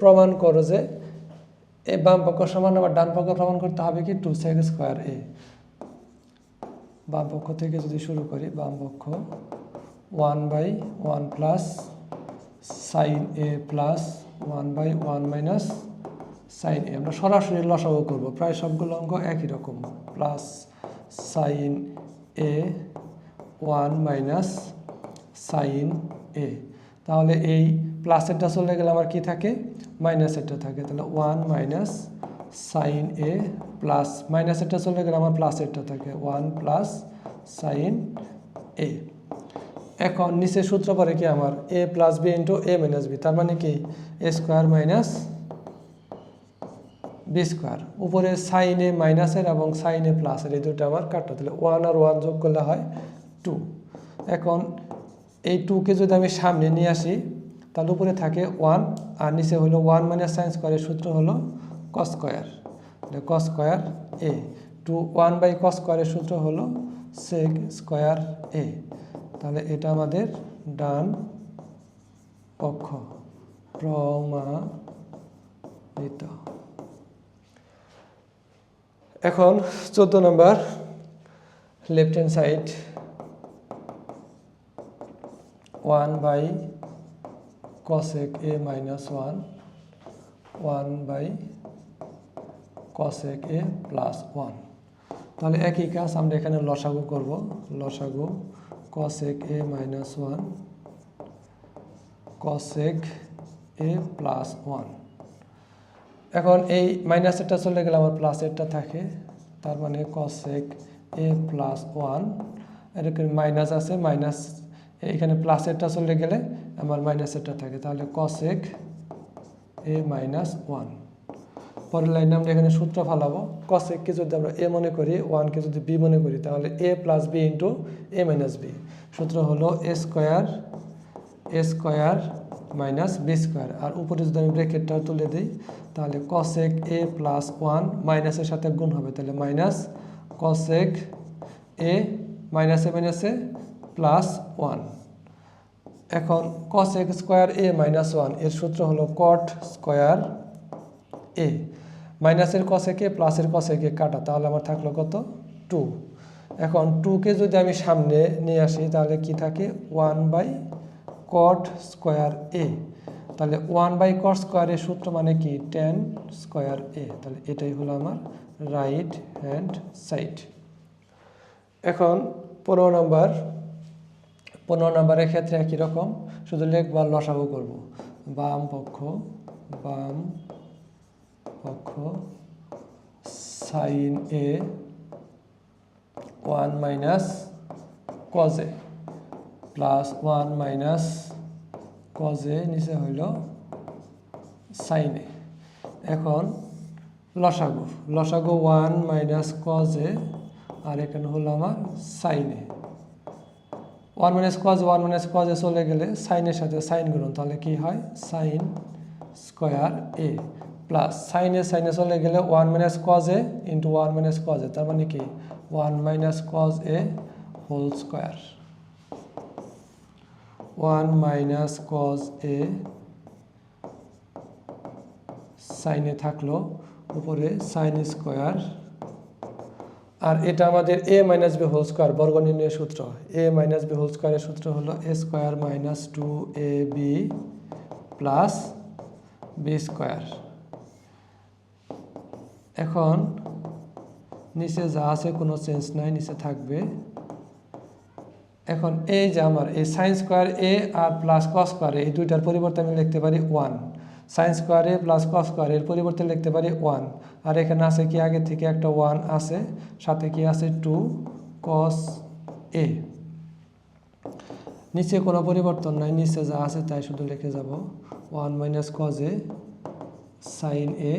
প্রমাণ করো যে এ বাম পক্ষ সমান আবার ডান পক্ষ প্রমাণ করতে হবে কি 2 sec স্কয়ার a। বাম পক্ষ থেকে যদি শুরু করি, বাম পক্ষ 1/1 plus sin a plus 1/1 minus sin a। আমরা সরাসরি লসাগু করব, প্রায় সবগুলো অঙ্ক একই রকম। Plus sin a 1 minus sin a। তাহলে এই প্লাসেরটা চলে গেলে আমার কি থাকে, মাইনাসেরটা থাকে। তাহলে 1 মাইনাস sin a প্লাস মাইনাসেরটা চলে গেলে আমার প্লাসেরটা থাকে 1 প্লাস sin a। এখন নিচে সূত্র পড়ে কি আমার a plus b into a minus b, তার মানে কি a square minus b square. উপরে sin a মাইনাসের এবং sin a প্লাসের এই দুটো আমার কাটতে, তাহলে 1 আর 1 যোগ করলে হয় 2। এখন এই 2কে যদি আমি সামনে নিয়ে আসি তাহলে উপরে থাকে 1 আর নিচে হলো 1 মাইনাস সাইন স্কোয়ারের সূত্র হলো cos square, cos square a। 1/cos স্কোয়ারের সূত্র হলো sec স্কোয়ার a। তাহলে এটা আমাদের ডান পক্ষ প্রমাণিত। এখন 14 নম্বর, left hand side 1/cosec a minus 1 1/cosec a plus 1। তাহলে একই কাজ আমরা এখানে লসাগু করব, লসাগু cosec a minus 1 cosec a plus 1। এখন এই মাইনাসেরটা চলে গেলে আমার প্লাসেরটা থাকে, তার মানে cosec a plus 1। এরকম মাইনাস আছে, মাইনাস এখানে প্লাসেরটা চলে গেলে আমার মাইনাসেরটা থাকে, তাহলে cosec a minus 1। পরের লাইনে আমরা এখানে সূত্র ফালাবো। cosecকে যদি আমরা a মনে করি, 1কে যদি b মনে করি, তাহলে a plus b into a minus b। সূত্র হলো a square minus b square. আর উপরে যদি আমি ব্র্যাকেটটা তুলে দিই তাহলে cosec a প্লাস 1 মাইনাসের সাথে গুণ হবে, তাহলে মাইনাস cosec a মাইনাসে প্লাস 1। এখন cosec স্কোয়ার a মাইনাস 1 এর সূত্র হলো cot স্কোয়ার a। মাইনাসের cosec a প্লাসের cosec a কাটা, তাহলে আমার থাকলো কত 2। এখন 2কে যদি আমি সামনে নিয়ে আসি তাহলে কি থাকে 1/cot স্কোয়ার a। তাহলে 1/cot স্কোয়ারের সূত্র মানে কি tan স্কোয়ার a। তাহলে এটাই হলো আমার রাইট হ্যান্ড সাইড। এখন 15 নম্বরের ক্ষেত্রে একই রকম, শুধু লিখব আর লসাগু করব। বাম পক্ষ sin a 1 minus cos a plus 1 minus cos a, নিচে হইল sin a। এখন লসাগু 1 মাইনাস cos a আর এখানে হলো আমার sin a। 1 minus cos a চলে গেলে সাইনের সাথে সাইন গুণন, তাহলে কি হয় sin স্কোয়ার a প্লাস সাইনে চলে গেলে 1 minus cos a into 1 minus cos a, তার মানে কি 1 minus cos a whole square. 1 minus cos a সাইনে থাকলো, উপরে সাইন স্কোয়ার। আর এটা আমাদের a minus b whole square বর্গ নির্ণয়ের সূত্র। a মাইনাস b হোল স্কোয়ারের সূত্র হলো a square minus 2ab plus b square. এখন নিচে যা আছে কোনো চেঞ্জ নাই, নিচে থাকবে। এখন এই যে আমার এই সাইন স্কোয়ার a আর প্লাস কস স্কোয়ার এই দুইটার পরিবর্তে আমি লিখতে পারি 1। Sine square a plus cos square এর পরিবর্তে লিখতে পারি 1। আর এখানে আছে কি আগে থেকে একটা 1 আছে, সাথে কি আছে 2 cos a। নিচে কোনো পরিবর্তন নাই, নিচে যা আছে তাই শুধু লিখে যাব 1 minus cos a sin a।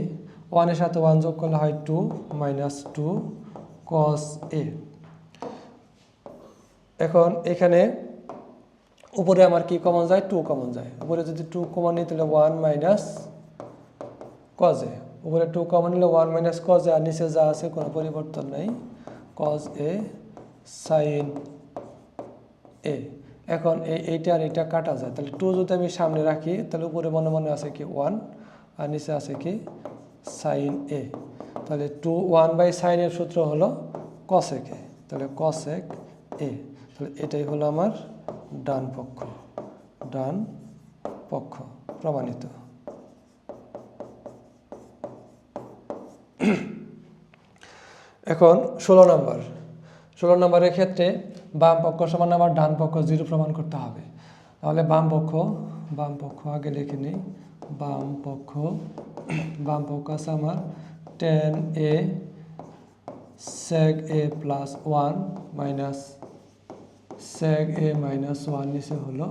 1 এর সাথে 1 যোগ করলে হয় 2 মাইনাস 2 cos a। এখন এখানে উপরে আমার কি কমন যায় 2 কমন যায়। উপরে যদি 2 কমন নিই তাহলে 1 মাইনাস cos a। উপরে 2 কমন নিলে 1 মাইনাস cos a, আর নিচে যা আছে কোনো পরিবর্তন নাই cos a sin a। এখন এইটা আর এটা কাটা যায়, তাহলে 2 যদি আমি সামনে রাখি তাহলে উপরে মনে মনে আছে কি 1 আর নিচে আছে কি সাইন এ। তাহলে 1/sin এর সূত্র হলো cosec এ, তাহলে cosec এ। তাহলে এটাই হলো আমার ডান পক্ষ প্রমাণিত। এখন 16 নম্বরের ক্ষেত্রে বাম পক্ষ সমান আমার ডান পক্ষ 0 প্রমাণ করতে হবে। তাহলে বাম পক্ষ আগে লিখে নিই। বাম পক্ষ আছে আমার tan a sec a plus 1 minus sec a minus 1 নিচে হলো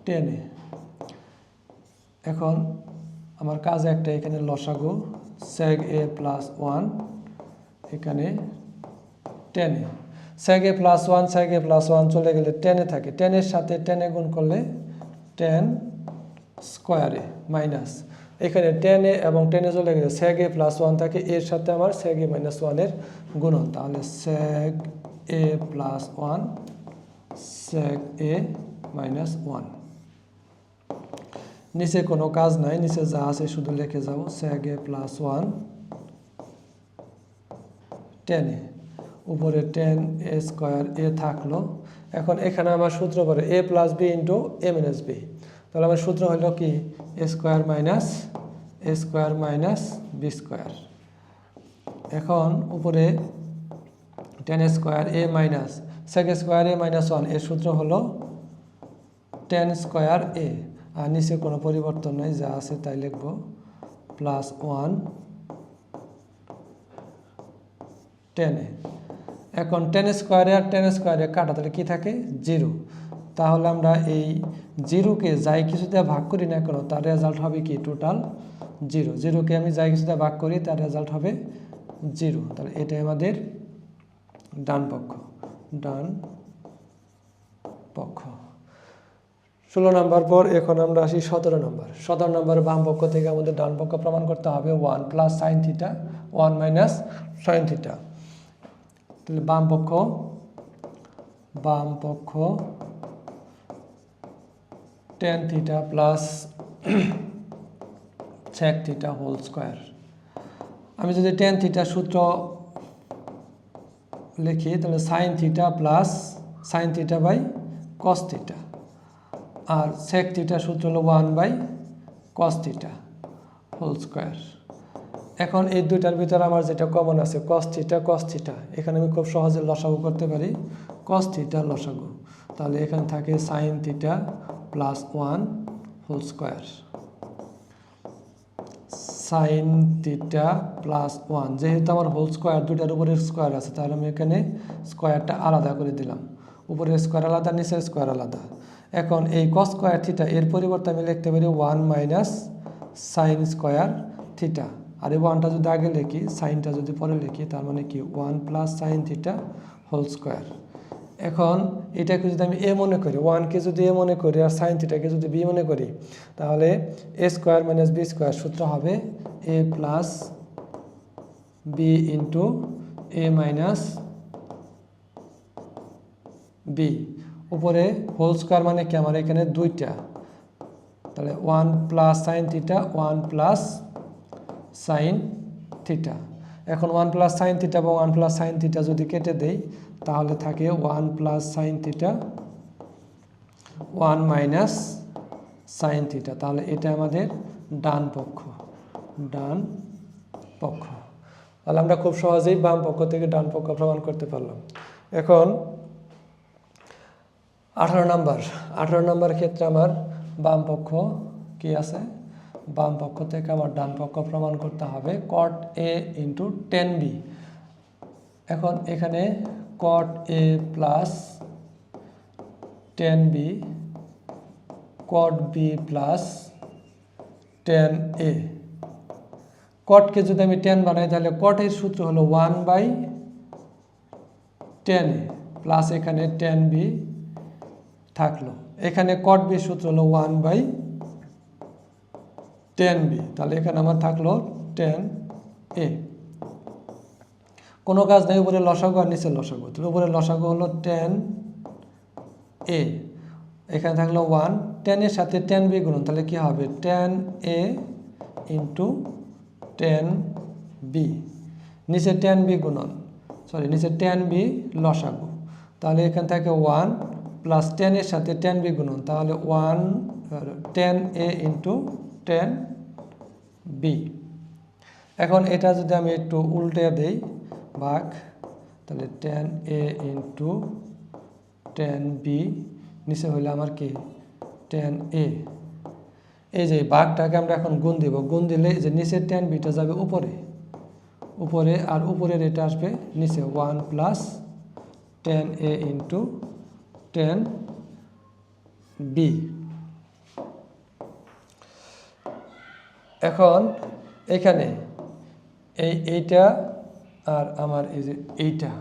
tan a। এখন আমার কাজ একটা, এখানে লসাগু sec a plus 1, এখানে tan a। sec a plus 1 চলে গেলে tan a থাকে, tan এর সাথে tan a গুণ করলে tan স্কোয়ার এ মাইনাস, এখানে tan a এবং tan a চলে গেলে sec a plus 1 থাকে, এর সাথে আমার sec a minus 1 এর গুণন, তাহলে sec a plus 1 sec a minus 1। নিচে কোনো কাজ নাই, নিচে যা আছে শুধু লিখে যাব sec a plus 1 tan a, উপরে tan a স্কোয়ার a থাকলো। এখন এখানে আমার সূত্র পড়ে a plus b into a minus b, তাহলে আমার সূত্র হলো কি a square minus b square. এখন উপরে tan square a minus sec square a minus 1, এর সূত্র হলো tan স্কোয়ার a, আর নিচে কোনো পরিবর্তন নাই, যা আছে তাই লিখব প্লাস 1 tan a। এখন tan স্কোয়ারে আর tan স্কোয়ারে কাটা, তাহলে কি থাকে 0। তাহলে আমরা এই 0কে যাই কিছু দিয়ে ভাগ করি না কেন তার রেজাল্ট হবে কি টোটাল 0। 0কে আমি যাই কিছু দিয়ে ভাগ করি তার রেজাল্ট হবে 0। তাহলে এটাই আমাদের ডান পক্ষ। 16 নম্বর পর এখন আমরা আসি 17 নম্বর। 17 নম্বর বাম পক্ষ থেকে আমাদের ডান পক্ষ প্রমাণ করতে হবে 1 plus sine theta 1 minus sine theta. তাহলে বাম পক্ষ tan theta plus sec theta whole square. আমি যদি tan থিটা সূত্র লিখি তাহলে sine theta plus sine theta by cos theta, আর sec থিটা সূত্র হলো 1/cos থিটা হোল স্কোয়ার। এখন এই দুইটার ভিতরে আমার যেটা কমন আছে cos থিটা, এখানে আমি খুব সহজে লসাগু করতে পারি cos থিটা লসাগু। তাহলে এখানে থাকে sine theta plus 1 whole square, sine theta plus 1, যেহেতু আমার হোল স্কোয়ার দুইটার উপরে স্কোয়ার আছে তাহলে আমি এখানে স্কোয়ারটা আলাদা করে দিলাম, উপরের স্কোয়ার আলাদা নিচের স্কোয়ার আলাদা। এখন এই cos স্কোয়ার থিটা এর পরিবর্তে আমি লিখতে পারি 1 মাইনাস সাইন স্কোয়ার থিটা, আর এই 1টা যদি আগে লিখি সাইনটা যদি পরে লিখি তার মানে কি 1 plus sine theta whole square. এখন এটাকে যদি আমি a মনে করি, 1কে যদি a মনে করি আর সাইন থিটাকে যদি b মনে করি, তাহলে a square minus b square সূত্র হবে a plus b into a minus b। উপরে হোল স্কোয়ার মানে কি আমার এখানে দুইটা, তাহলে 1 plus sine theta 1 plus sine theta. এখন 1 প্লাস সাইন থিটা এবং 1 প্লাস সাইন থিটা যদি কেটে দেই তাহলে থাকে 1 plus sine theta 1 minus sine theta. তাহলে এটা আমাদের ডান পক্ষ। তাহলে আমরা খুব সহজেই বাম পক্ষ থেকে ডান পক্ষ প্রমাণ করতে পারলাম। এখন 18 নম্বর ক্ষেত্রে আমার বাম পক্ষ কি আছে, বাম পক্ষ থেকে আমার ডান পক্ষ প্রমাণ করতে হবে cot a into tan b। এখন এখানে cot a plus tan b cot b plus tan a। cotকে যদি আমি tan বানাই তাহলে cot এর সূত্র হলো 1/tan a প্লাস এখানে tan b থাকলো, এখানে cot b সূত্র হলো 1/tan b, তাহলে এখানে আমার থাকলো tan a। কোনো কাজ নেই, উপরে লসাগু আর নিচে লসাগু, তাহলে উপরে লসাগু হলো tan a, এখানে থাকলো 1, tan এর সাথে tan b গুণন, তাহলে কি হবে tan a into tan b, নিচে টেন বি গুণন, নিচে টেন বি লসাগু, তাহলে এখান থেকে 1 প্লাস 10 এর সাথে 10 বি গুণন, তাহলে 10a ইন্টু 10 বি। এখন এটা যদি আমি একটু উল্টে দেই ভাগ, তাহলে 10a ইন্টু 10b, নিচে হইলে আমার কি 10a। এই যে ভাগটাকে আমরা এখন গুণ দিব, গুণ দিলে এই যে নিচের 10bটা যাবে উপরে, আর উপরের এটা আসবে নিচে, 1 প্লাস 10a ইন্টু 10b। এখন এখানে এইটা আর আমার এই যে এইটা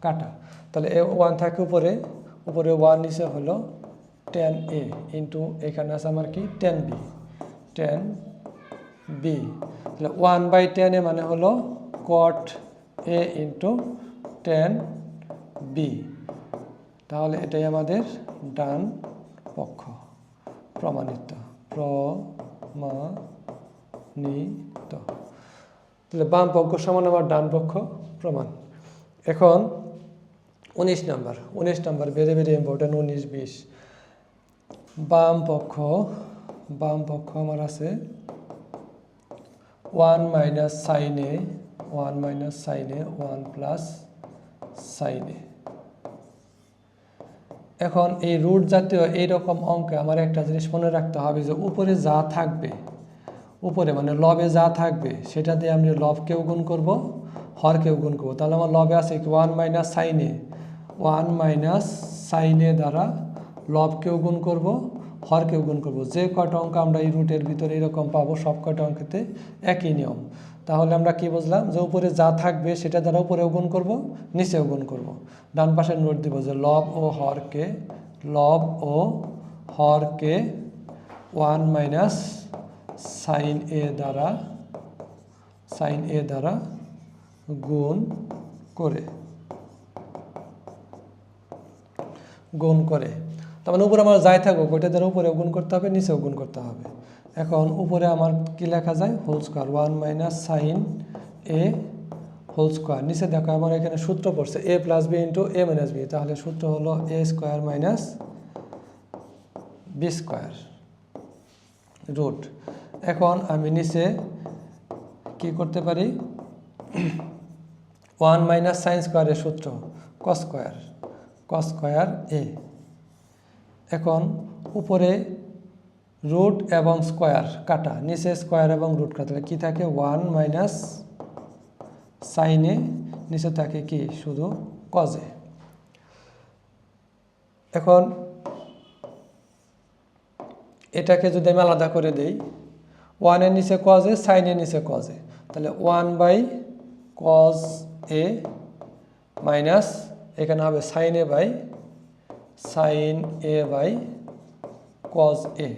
কাটা, তাহলে 1 থাকে উপরে 1, নিচে হলো 10a ইন্টু এখানে আছে আমার কি 10b, তাহলে 1/10 মানে হলো cot a ইন্টু 10b, তাহলে এটাই আমাদের ডান পক্ষ প্রমাণিত। তাহলে বাম পক্ষ সমান আমার ডান পক্ষ প্রমাণ। এখন 19 নাম্বার ভেরি ভেরি ইম্পর্টেন্ট, 19-20। বাম পক্ষ আমার আছে 1 মাইনাস সাইন এ 1 প্লাস সাইন এ। এখন এই রুট জাতীয় এইরকম অঙ্কে আমার একটা জিনিস মনে রাখতে হবে যে উপরে যা থাকবে, উপরে মানে লবে যা থাকবে সেটা দিয়ে আমি লবকেও গুণ করব, হরকেও গুণ করবো। তাহলে আমার লবে আছে কি 1 মাইনাস সাইন এ দ্বারা লবকেও গুণ করব, হরকেও গুণ করব। যে কয়টা অঙ্ক আমরা এই রুটের ভিতরে এরকম পাবো সব কয়টা অঙ্কেতে একই নিয়ম। তাহলে আমরা কি বুঝলাম যে উপরে যা থাকবে সেটা দ্বারা উপরেও গুণ করব, নিচেও গুণ করব। ডান পাশে নোট দিব যে লব ও হরকে 1 মাইনাস সাইন এ দ্বারা গুণ করে তার মানে উপরে আমার যাই থাকুক ওইটা দ্বারা উপরেও গুণ করতে হবে, নিচেও গুণ করতে হবে। এখন উপরে আমার কি লেখা যায়, whole square 1 minus sine a whole square. নিচে দেখো আমার এখানে সূত্র পড়ছে a plus B into a minus B, তাহলে সূত্র হলো a square minus B square root. এখন আমি নিচে কি করতে পারি, 1 মাইনাস সাইন স্কোয়ারের সূত্র কস স্কোয়ার এ। এখন উপরে রুট এবং স্কোয়ার কাটা, নিচে স্কোয়ার এবং রুট কাটা, তাহলে কী থাকে 1 মাইনাস সাইনে, নিচে থাকে কি শুধু কজে। এখন এটাকে যদি আমি আলাদা করে দেই, 1 এর নিচে কজে, সাইনের নিচে কজে, তাহলে 1/cos a মাইনাস এখানে হবে sine a by cos a,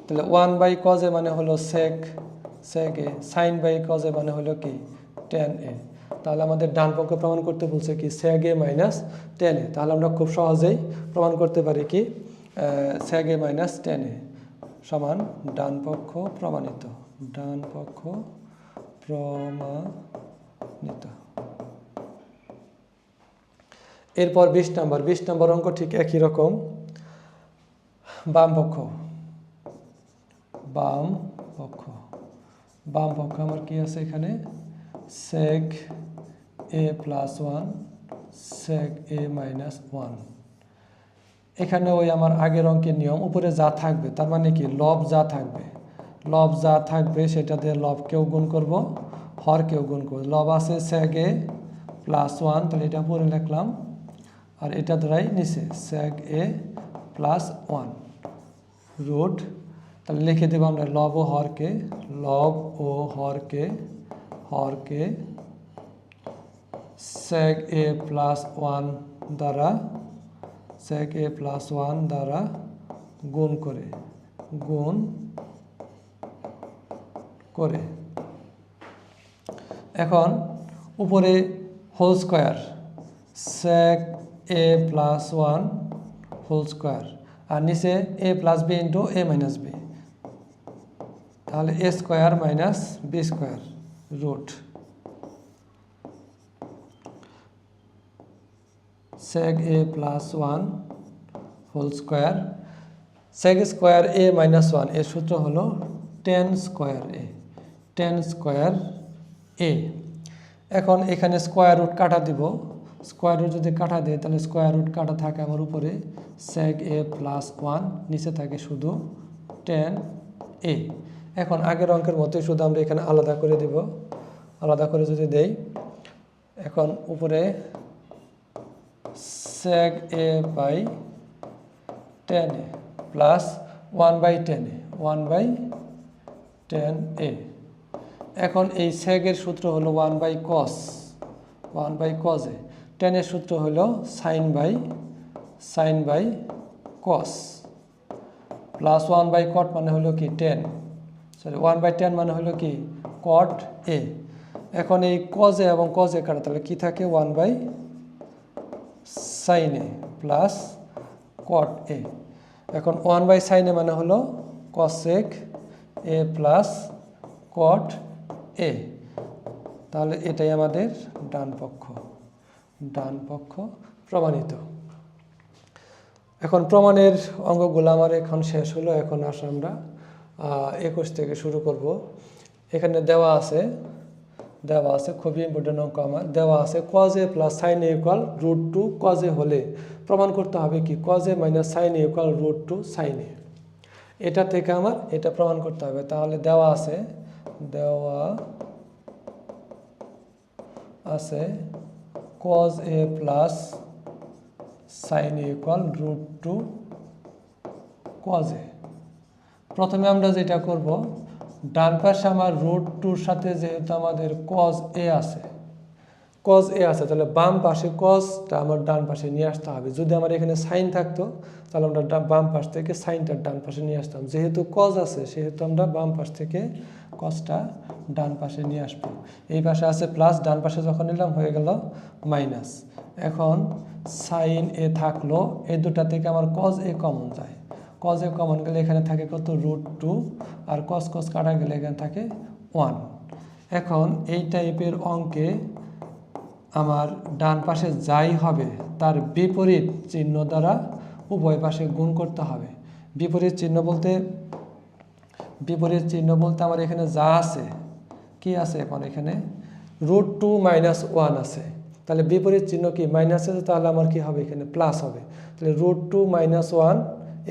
তাহলে 1/cos a মানে হলো sec a, sin/cos a মানে হলো কি tan a। তাহলে আমাদের ডান পক্ষ প্রমাণ করতে বলছে কি sec a minus tan a, তাহলে আমরা খুব সহজেই প্রমাণ করতে পারি কি sec a minus tan a সমান ডান পক্ষ প্রমাণিত। এরপর 20 নম্বর অঙ্ক ঠিক একই রকম। বাম পক্ষ আমার কি আছে এখানে sec a plus 1 sec a minus 1। এখানে ওই আমার আগের অঙ্কের নিয়ম, উপরে যা থাকবে তার মানে কি লব যা থাকবে সেটা দিয়ে লবকেও গুণ করব, হরকেও গুণ করব। লব আছে sec a প্লাস 1, তাহলে এটা পরে লিখলাম, আর এটা দ্বারাই নিচে sec a প্লাস 1 রুট, তাহলে লিখে দেবো আমরা লব ও হরকে sec a প্লাস 1 দ্বারা গুণ করে। এখন উপরে whole square sec a plus 1 whole square, আর নিচে a plus B into a minus B. তাহলে a square minus b square root sec a plus 1 whole square sec square a minus 1 এর সূত্র হলো tan স্কোয়ার a এখন এখানে square root কাটা দিব স্কোয়ার রুট যদি কাটা দেয় তাহলে স্কোয়ার রুট কাটা থাকে আমার উপরে sec a প্লাস 1 নিচে থাকে শুধু tan a এখন আগের অঙ্কের মতোই শুধু আমরা এখানে আলাদা করে দেব আলাদা করে যদি দেই এখন উপরে sec a by tan a plus 1/tan a এখন এই sec এর সূত্র হলো 1/cos a tan এর সূত্র হলো sin by cos plus 1/cot মানে হলো কি 1/tan মানে হলো কি cot a এখন এই cos a এবং cos a কাটা তাহলে কি থাকে 1/sin a plus cot a এখন 1/sin a মানে হলো cosec a plus cot a তাহলে এটাই আমাদের ডান পক্ষ প্রমাণিত এখন প্রমাণের অঙ্কগুলো আমার এখন শেষ হলো এখন আসলে আমরা 21 থেকে শুরু করব এখানে দেওয়া আছে খুবই ইম্পর্টেন্ট অঙ্ক আমার দেওয়া আছে cos a plus sin a equal √2 cos a হলে প্রমাণ করতে হবে কি cos a minus sin a equal √2 sin a এটা থেকে আমার এটা প্রমাণ করতে হবে তাহলে দেওয়া আছে cos a plus sin a equal √2 cos a প্রথমে আমরা যেটা করব ডান পাশে আমার √2 সাথে যেহেতু আমাদের cos a আছে তাহলে বাম পাশে cosটা আমার ডান পাশে নিয়ে আসতে হবে যদি আমার এখানে sin থাকতো তাহলে আমরা বাম পাশ থেকে সাইনটা ডান পাশে নিয়ে আসতাম যেহেতু cos আছে সেহেতু আমরা বাম পাশ থেকে cosটা ডান পাশে নিয়ে আসবো এই পাশে আছে প্লাস ডান পাশে যখন নিলাম হয়ে গেল মাইনাস এখন sin a থাকলো এই দুটা থেকে আমার cos a কমন যায় cos a কমন গেলে এখানে থাকে কত √2 আর cos কাটা গেলে এখানে থাকে 1 এখন এই টাইপের অঙ্কে আমার ডান পাশে যাই হবে তার বিপরীত চিহ্ন দ্বারা উভয় পাশে গুণ করতে হবে বিপরীত চিহ্ন বলতে আমার এখানে যা আছে কি আছে এখন এখানে √2 মাইনাস 1 আছে তাহলে বিপরীত চিহ্ন কি মাইনাস আছে তাহলে আমার কি হবে এখানে প্লাস হবে তাহলে √2 মাইনাস 1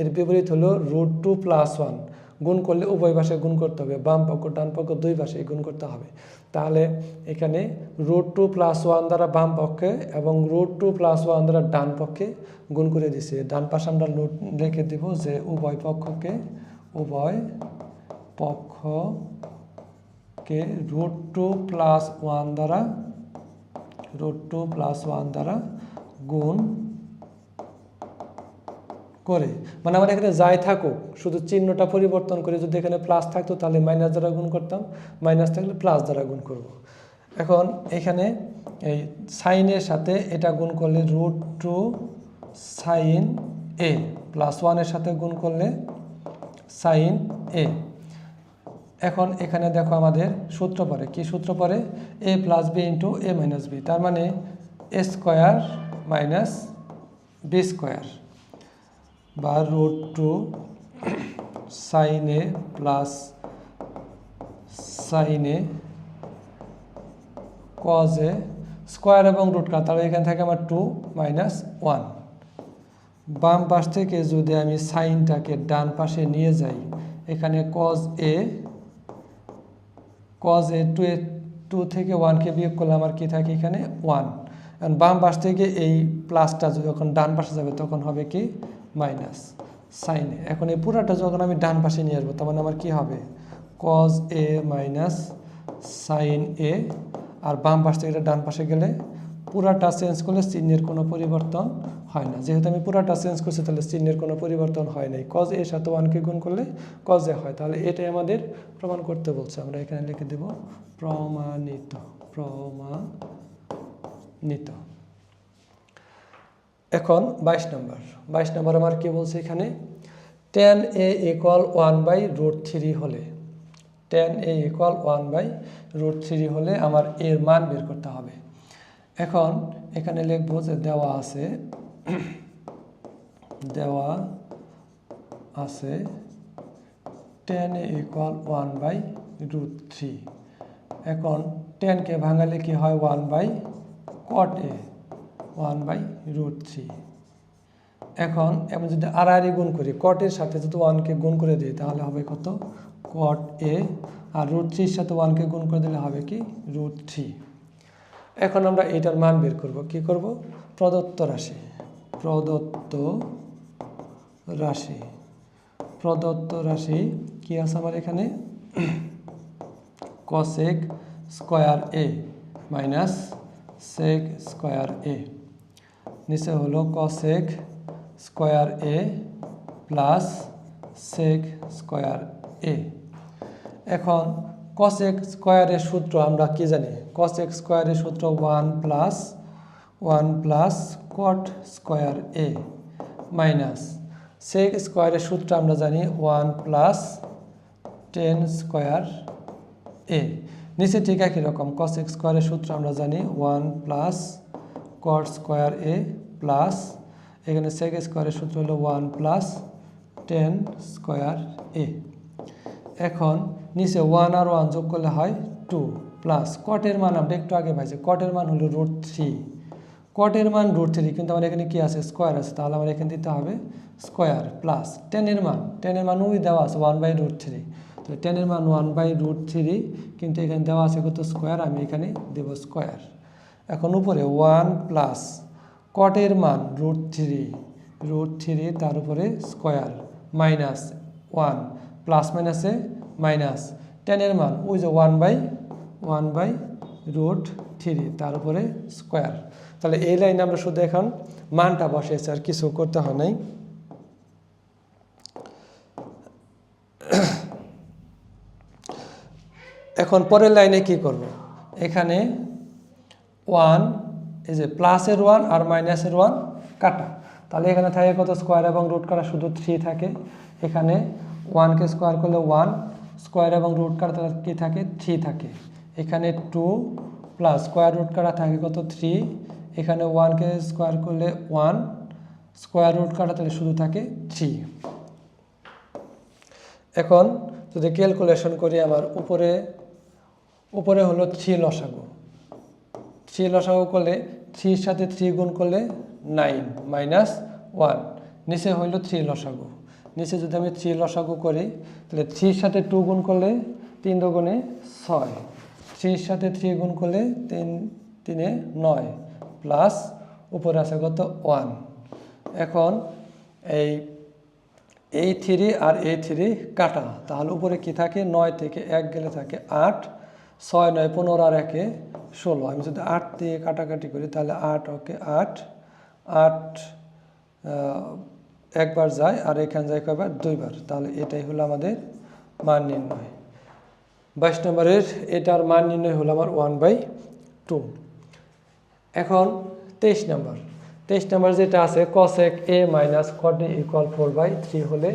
এর বিপরীত হলো √2 প্লাস 1 গুণ করলে উভয় পাশে গুণ করতে হবে বাম পক্ষ ডান পক্ষ দুই পাশে গুণ করতে হবে তাহলে এখানে √2 প্লাস 1 দ্বারা বাম পক্ষে এবং √2 প্লাস 1 দ্বারা ডান পক্ষে গুণ করে দিছে ডান পাশে আমরা রেখে দিব যে উভয় পক্ষকে √2 প্লাস 1 দ্বারা গুণ করে মানে আমার এখানে যাই থাকুক শুধু চিহ্নটা পরিবর্তন করে যদি এখানে প্লাস থাকতো তাহলে মাইনাস দ্বারা গুণ করতাম মাইনাস থাকলে প্লাস দ্বারা গুণ করব এখন এখানে এই সাইনের সাথে এটা গুণ করলে √2 sin a প্লাস 1 এর সাথে গুণ করলে sin a এখন এখানে দেখো আমাদের সূত্র পড়ে কি সূত্র পড়ে a plus b into a minus b তার মানে a square minus b square বা √2 sin a plus sin a cos a square এবং রুট কাটা তাহলে এখানে থাকে আমার 2 মাইনাস 1 বাম পাশ থেকে যদি আমি সাইনটাকে ডান পাশে নিয়ে যাই এখানে cos a 2 থেকে 1 কে বিয়োগ করলে আমার কি থাকে এখানে 1 এবং বাম পাশ থেকে এই প্লাসটা যখন ডান পাশে যাবে তখন হবে কি মাইনাস sin a এখন এই পুরাটা যখন আমি ডান পাশে নিয়ে আসবো তখন আমার কি হবে cos a minus sin a আর বাম পাশ থেকে এটা ডান পাশে গেলে পুরাটা চেঞ্জ করলে চিহ্নের কোনো পরিবর্তন হয় না যেহেতু আমি পুরাটা চেঞ্জ করছি তাহলে চিহ্নের কোনো পরিবর্তন হয় নাই cos a সাথে 1 কে গুণ করলে cos a হয় তাহলে এটাই আমাদের প্রমাণ করতে বলছে আমরা এখানে লিখে দেব প্রমাণিত এখন 22 নম্বর আমার কি বলছে এখানে tan a ইকুয়াল 1/√3 হলে tan a ইকুয়াল 1/√3 হলে আমার এর মান বের করতে হবে। এখন এখানে লিখবো যে দেওয়া আছে tan a ইকুয়াল 1/√3। এখন tan কে ভাঙালে কি হয় 1/cot a 1/√3। এখন আমি যদি আড়াআড়ি গুণ করি cot এর সাথে যদি 1 কে গুণ করে দিই তাহলে হবে কত cot a, আর √3 এর সাথে 1 কে গুণ করে দিলে হবে কি √3। এখন আমরা এটার মান বের করব। কি করব? প্রদত্ত রাশি কি আছে আমার এখানে cosec square a minus sec square a, নিচে হলো cosec square a plus sec square a। এখন cosec স্কয়ারের সূত্র আমরা কি জানি? cosec স্কয়ারের সূত্র 1 plus cot square a minus sec স্কয়ারের সূত্র আমরা জানি 1 প্লাস tan স্কয়ার a। নিচে ঠিক একই রকম cosec স্কয়ারের সূত্র আমরা জানি 1 plus cot square a plus এখানে sec স্কয়ারের সূত্র হলো 1 প্লাস tan স্কয়ার a। এখন নিচে 1 আর 1 যোগ করলে হয় 2 প্লাস cot এর মান আমরা একটু আগে পাইছি, cot এর মান হলো √3, cot এর মান √3 কিন্তু আমার এখানে কি আছে স্কয়ার আছে, তাহলে আমার এখানে দিতে হবে স্কয়ার প্লাস tan এর মান ওই দেওয়া আছে 1/√3, তো tan এর মান 1/√3 কিন্তু এখানে দেওয়া আছে কত স্কয়ার, আমি এখানে দেব স্কয়ার। এখন উপরে 1 প্লাস cot এর মান √3 তার উপরে স্কয়ার মাইনাস 1 প্লাস মাইনাসে মাইনাস tan এর মান ওই যে 1/√3 তার উপরে স্কয়ার। তাহলে এই লাইনে আমরা শুধু এখন মানটা বসিয়েছি, আর কিছু করতে হয় নাই। এখন পরের লাইনে কি করব? এখানে 1 এই যে প্লাসের 1 আর মাইনাসের 1 কাটা, তাহলে এখানে থাকে কত স্কয়ার এবং রুট কাটা শুধু 3 থাকে। এখানে 1 কে স্কয়ার করলে 1 স্কয়ার এবং রুট কাটা তাহলে কি থাকে 3 থাকে। এখানে 2 প্লাস স্কয়ার রুট কাটা থাকে কত 3, এখানে 1 কে স্কয়ার করলে 1 স্কয়ার রুট কাটা তাহলে শুধু থাকে 3। এখন যদি ক্যালকুলেশন করি আমার উপরে হলো 3 লসাগু, 3 লসাগু করলে 3 এর সাথে 3 গুণ করলে 9 মাইনাস 1, নিচে হইল 3 লসাগু। নিচে যদি আমি 3 লসাগু করি তাহলে 3 এর সাথে 2 গুণ করলে 3 দুগুণে 6, 3 এর সাথে 3 গুণ করলে 3 3 এ 9 প্লাস উপরে আছে কত 1। এখন এই 3 আর এই 3 কাটা, তাহলে উপরে কি থাকে 9 থেকে 1 গেলে থাকে 8, 6 9 15 আর 1 16। আমি যদি 8 দিয়ে কাটাকাটি করি তাহলে 8 ওকে 8 একবার যায় আর এখানে যায় কয়বার 2 বার, তাহলে এটাই হলো আমাদের মান নির্ণয়। 22 নম্বরের এটার মান নির্ণয় হলো আমার 1/2। এখন 23 নম্বর যেটা আছে cosec a minus cot a equal 4/3 হলে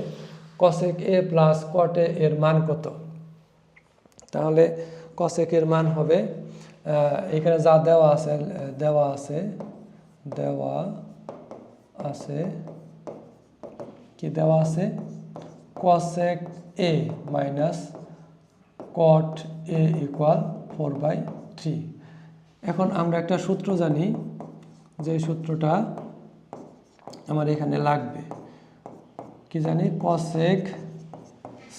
cosec a plus cot a এর মান কত? তাহলে cosec এর মান হবে এখানে যা দেওয়া আছে cosec a minus cot a equal 4/3। এখন আমরা একটা সূত্র জানি, যে সূত্রটা আমার এখানে লাগবে, কি জানি cosec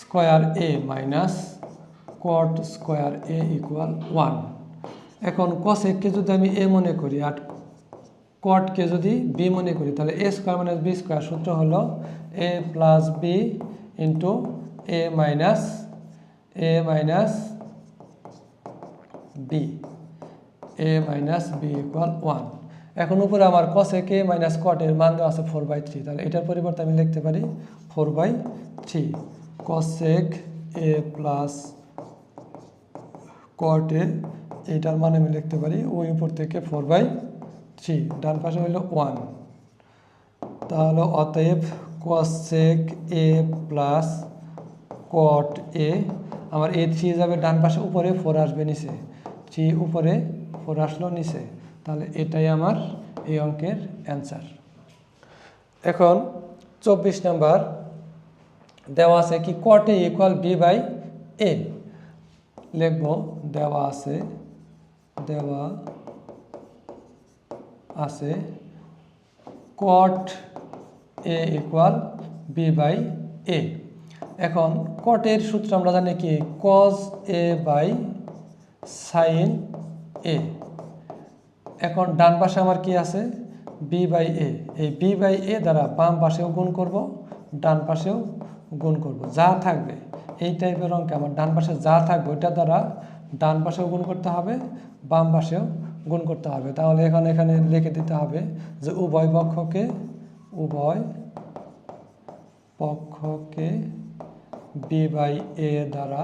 square a minus cot square a equal 1। এখন cosec কে যদি আমি a মনে করি আর cot কে যদি b মনে করি তাহলে a square minus b square সূত্র হলো a plus b into a minus b equal 1। এখন উপরে আমার cosec a মাইনাস cot এর মান দেওয়া আছে 4/3, তাহলে এটার পরিবর্তে আমি লিখতে পারি 4/3 cosec a plus cot a, এইটার মান আমি লিখতে পারি ওই উপর থেকে 4/3, ডান পাশে হলো 1। তাহলে অতএব cosec a plus cot a আমার এই 3 যাবে ডান পাশে, উপরে 4 আসবে নিচে, 3 উপরে 4 আসলো নিচে, তাহলে এটাই আমার এই অঙ্কের অ্যান্সার। এখন 24 নাম্বার দেওয়া আছে কি cot A equal B by A। লিখব দেওয়া আছে cot A equal B by A। এখন cot এর সূত্র আমরা জানি কি cos A by sin A। এখন ডান পাশে আমার কি আছে b বাই a, এই b বাই a দ্বারা বাম পাশেও গুণ করব, ডান পাশেও গুণ করব, যা থাকবে এই টাইপের অঙ্কে আমার ডান পাশে যা থাকবে ওইটা দ্বারা ডান পাশেও গুণ করতে হবে, বাম পাশেও গুণ করতে হবে। তাহলে এখানে লিখে দিতে হবে যে উভয় পক্ষকে b বাই a দ্বারা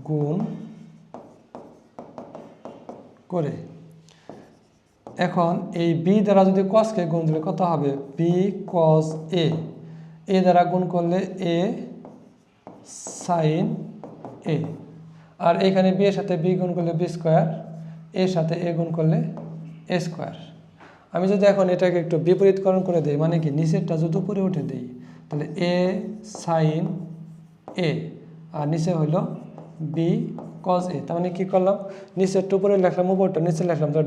গুণ করে। এখন এই b দ্বারা যদি cos কে গুণ দিলে কত হবে b cos a, a দ্বারা গুণ করলে a sin a, আর এখানে b এর সাথে b গুণ করলে b স্কয়ার, এর সাথে a গুণ করলে a স্কয়ার। আমি যদি এখন এটাকে একটু বিপরীতকরণ করে দেই, মানে কি নিচেরটা যদি উপরে উঠে দেই তাহলে a sin a আর নিচে হলো b cos a। তার মানে কি করলাম নিচেরটা উপরে লিখলাম, উপরটা নিচে লিখলাম, তো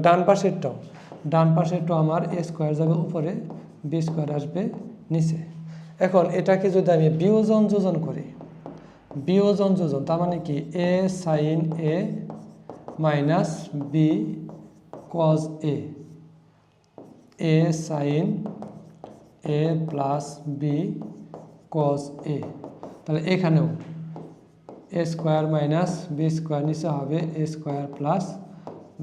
ডান পাশেরটাও আমার a স্কয়ার যাবে উপরে, b স্কয়ার আসবে নিচে। এখন এটাকে যদি আমি বিয়োজন যোজন করি, তার মানে কি a sin a minus b cos a, a sin a plus b cos a। তাহলে এখানেও a square minus b square নিচে হবে a square plus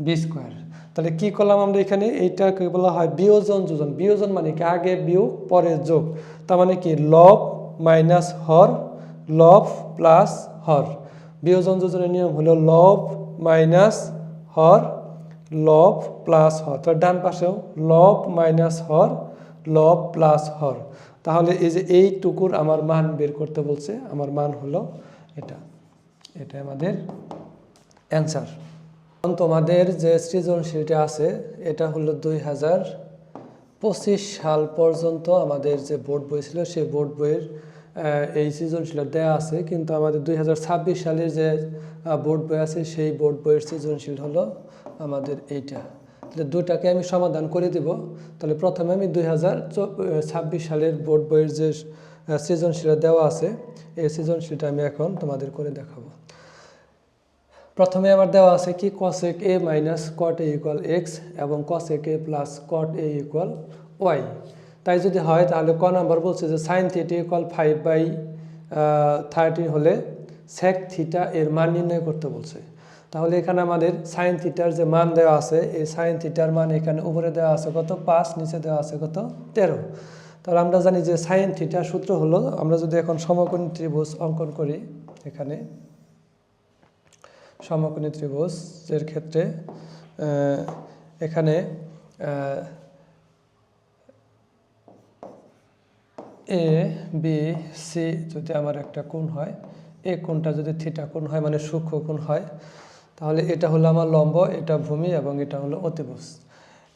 b square. তাহলে কি করলাম আমরা এখানে, এইটাকে বলা হয় বিয়োজন যোজন। বিয়োজন মানে কি আগে বিয়োগ পরে যোগ, তার মানে কি লব মাইনাস হর, লব প্লাস হর। বিয়োজন যোজনের নিয়ম হলো লব মাইনাস হর, লব প্লাস হর। তাহলে ডান পাশেও লব মাইনাস হর, লব প্লাস হর। তাহলে এই যে এইটুকুর আমার মান বের করতে বলছে, আমার মান হলো এটা আমাদের অ্যান্সার। তোমাদের যে সৃজনশীলটা আছে এটা হলো 2025 সাল পর্যন্ত আমাদের যে বোর্ড বই ছিল সেই বোর্ড বইয়ের এই সৃজনশীল দেওয়া আছে, কিন্তু আমাদের 2026 সালের যে বোর্ড বই আছে সেই বোর্ড বইয়ের সৃজনশীল হলো আমাদের এইটা। তাহলে দুটাকে আমি সমাধান করে দিব। তাহলে প্রথমে আমি 2026 সালের বোর্ড বইয়ের যে সৃজনশীল দেওয়া আছে এই সৃজনশীলটা আমি এখন তোমাদের করে দেখাবো। প্রথমে আমার দেওয়া আছে কি cosec a minus cot a equal x এবং cosec a plus cot a equal y। তাই যদি হয় তাহলে ক নাম্বার বলছে যে sin থিটা ইকুয়াল 5/13 হলে sec থিটা এর মান নির্ণয় করতে বলছে। তাহলে এখানে আমাদের sin থিটার যে মান দেওয়া আছে এই sin থিটার মান এখানে উপরে দেওয়া আছে কত 5, নিচে দেওয়া আছে কত 13। তাহলে আমরা জানি যে sin থিটার সূত্র হলো, আমরা যদি এখন সমকোণী ত্রিভুজ অঙ্কন করি, এখানে সমকোণী ত্রিভুজের ক্ষেত্রে এখানে এ বি সি যদি আমার একটা কোণ হয়, এই কোণটা যদি থিটা কোণ হয় মানে সূক্ষ্ম কোণ হয়, তাহলে এটা হলো আমার লম্ব, এটা ভূমি এবং এটা হলো অতিভুজ।